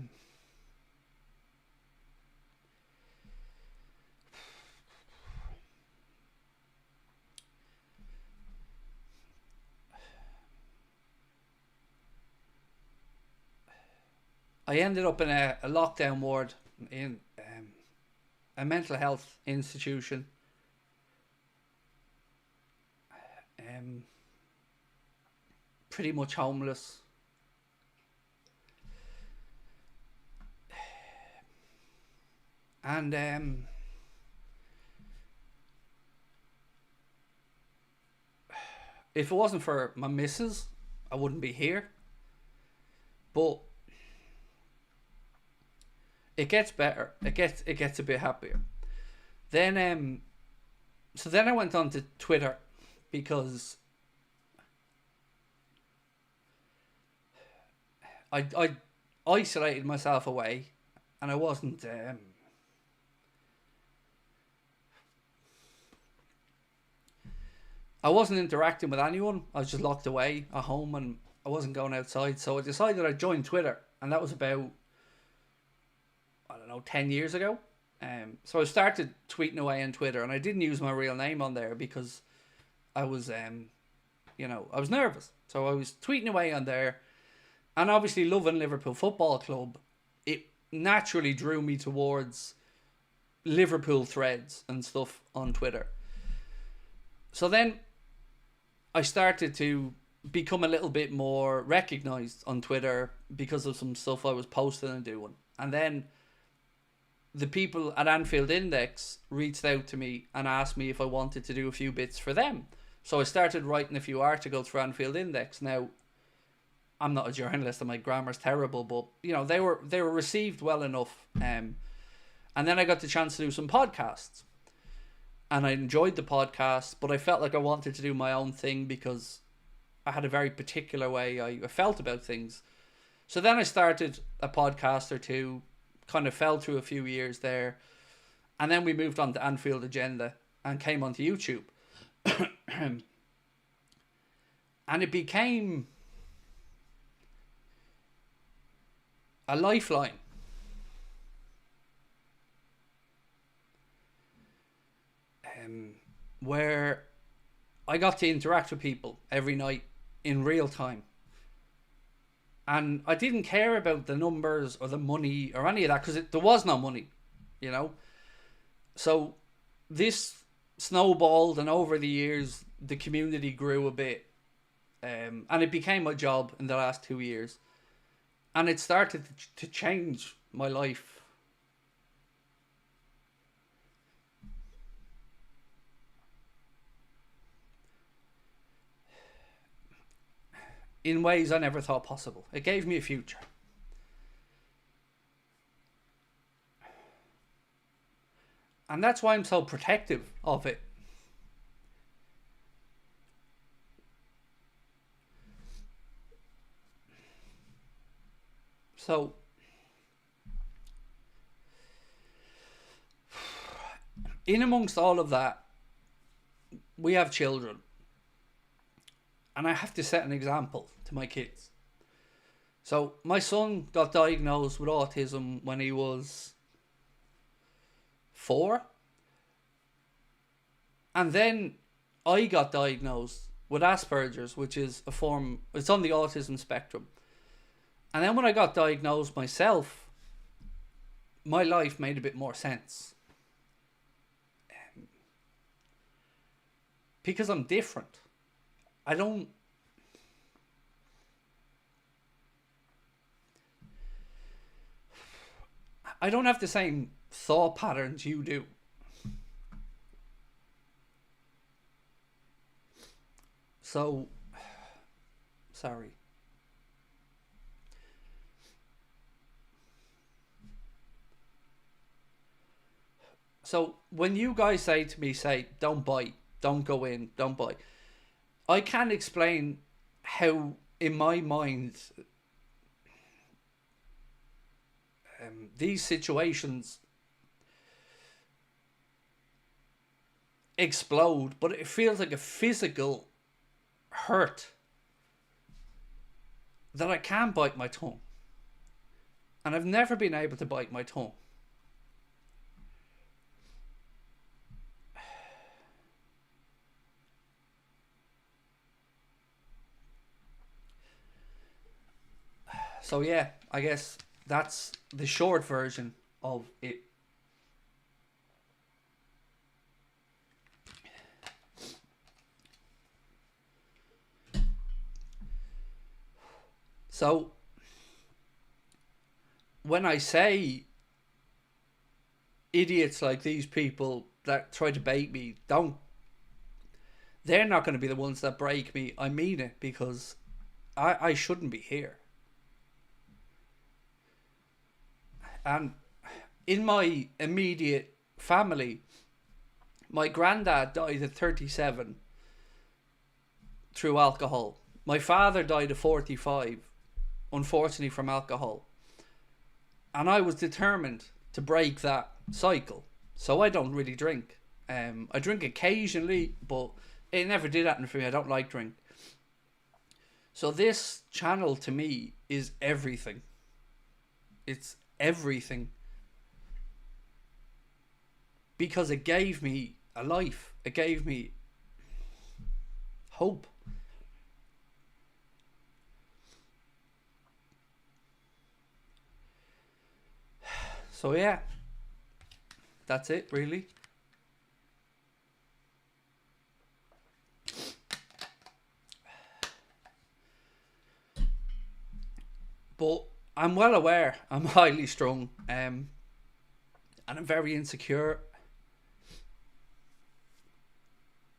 lockdown ward in a mental health institution. Pretty much homeless. And if it wasn't for my missus, I wouldn't be here. But it gets better. It gets a bit happier. Then so then I went on to Twitter because I isolated myself away, and I wasn't interacting with anyone. I was just locked away at home and I wasn't going outside. So I decided I'd join Twitter, and that was about, I don't know, 10 years ago. So I started tweeting away on Twitter, and I didn't use my real name on there because I was I was nervous. So I was tweeting away on there, and obviously loving Liverpool Football Club, it naturally drew me towards Liverpool threads and stuff on Twitter. So then I started to become a little bit more recognised on Twitter because of some stuff I was posting and doing. And then the people at Anfield Index reached out to me and asked me if I wanted to do a few bits for them. So I started writing a few articles for Anfield Index. Now, I'm not a journalist and my grammar's terrible, but you know, they were received well enough. And then I got the chance to do some podcasts. And I enjoyed the podcast, but I felt like I wanted to do my own thing because I had a very particular way I felt about things. So then I started a podcast or two, kind of fell through a few years there. And then we moved on to Anfield Agenda and came onto YouTube. And it became a lifeline. Where I got to interact with people every night in real time. And I didn't care about the numbers or the money or any of that because there was no money, you know. So this snowballed, and over the years the community grew a bit. And it became my job in the last 2 years. And it started to change my life. In ways I never thought possible. It gave me a future. And that's why I'm so protective of it. So in amongst all of that, we have children. And I have to set an example to my kids. So my son got diagnosed with autism when he was 4. And then I got diagnosed with Asperger's, which is a form, it's on the autism spectrum. And then when I got diagnosed myself, my life made a bit more sense. Because I'm different. I don't have the same thought patterns you do. So, sorry. So, when you guys say to me, don't bite, don't go in, don't bite, I can't explain how, in my mind, these situations explode, but it feels like a physical hurt that I can't bite my tongue. And I've never been able to bite my tongue. So yeah, I guess that's the short version of it. So when I say idiots like these people that try to bait me, they're not going to be the ones that break me. I mean it, because I shouldn't be here. And in my immediate family, my granddad died at 37 through alcohol. My father died at 45, unfortunately, from alcohol. And I was determined to break that cycle. So I don't really drink. I drink occasionally, but it never did happen for me. I don't like drink. So this channel to me is everything. It's everything. Because it gave me a life. It gave me hope. So yeah, that's it really. But I'm well aware I'm highly strung, and I'm very insecure.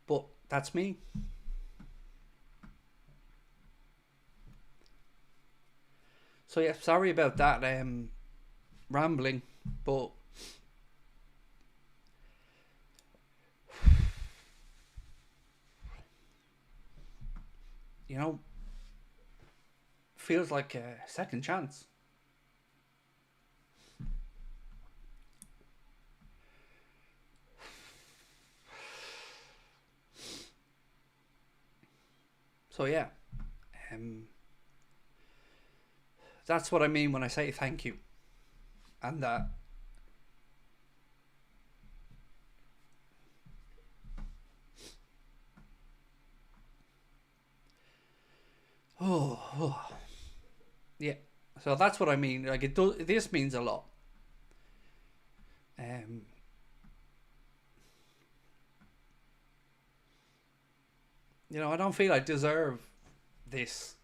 But that's me. So yeah, sorry about that rambling, but you know, feels like a second chance. So yeah, that's what I mean when I say thank you. And that yeah, so that's what I mean. Like, it does, this means a lot. You know, I don't feel I deserve this,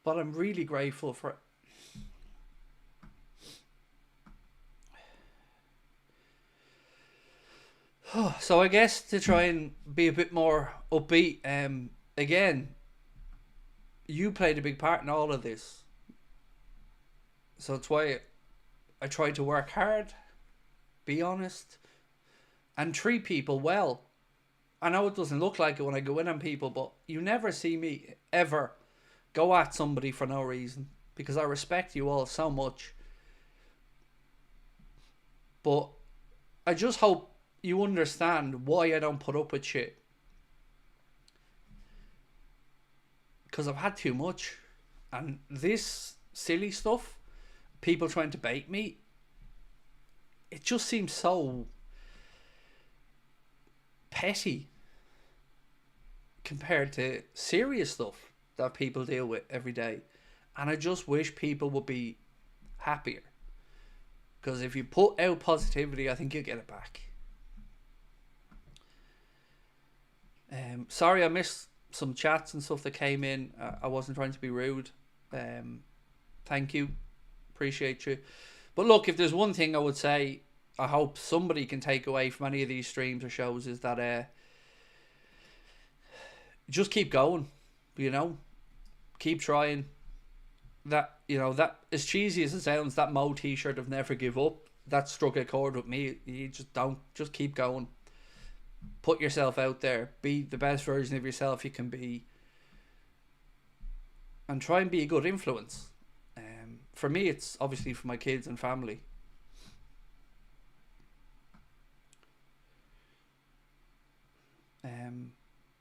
but I'm really grateful for it. So I guess to try and be a bit more upbeat, again, you played a big part in all of this. So that's why I try to work hard, be honest, and treat people well. I know it doesn't look like it when I go in on people, but you never see me ever go at somebody for no reason, because I respect you all so much. But I just hope you understand why I don't put up with shit. Because I've had too much. And this silly stuff, people trying to bait me, it just seems so petty compared to serious stuff that people deal with every day. And I just wish people would be happier. Because if you put out positivity, I think you'll get it back. Sorry I missed some chats and stuff that came in. I wasn't trying to be rude. Thank you. Appreciate you. But look, if there's one thing I would say, I hope somebody can take away from any of these streams or shows, is that just keep going. You know, keep trying. That, you know, that, as cheesy as it sounds, that Mo t-shirt of never give up, that struck a chord with me. You just keep going. Put yourself out there. Be the best version of yourself you can be. And try and be a good influence. For me, it's obviously for my kids and family.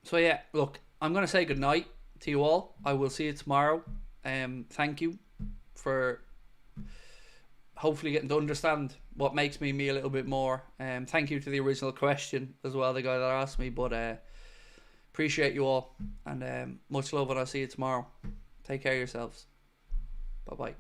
So yeah, look, I'm going to say goodnight to you all. I will see you tomorrow. Thank you for hopefully getting to understand what makes me a little bit more. Thank you to the original question as well, the guy that asked me. But appreciate you all, and much love, and I'll see you tomorrow. Take care of yourselves. Bye bye.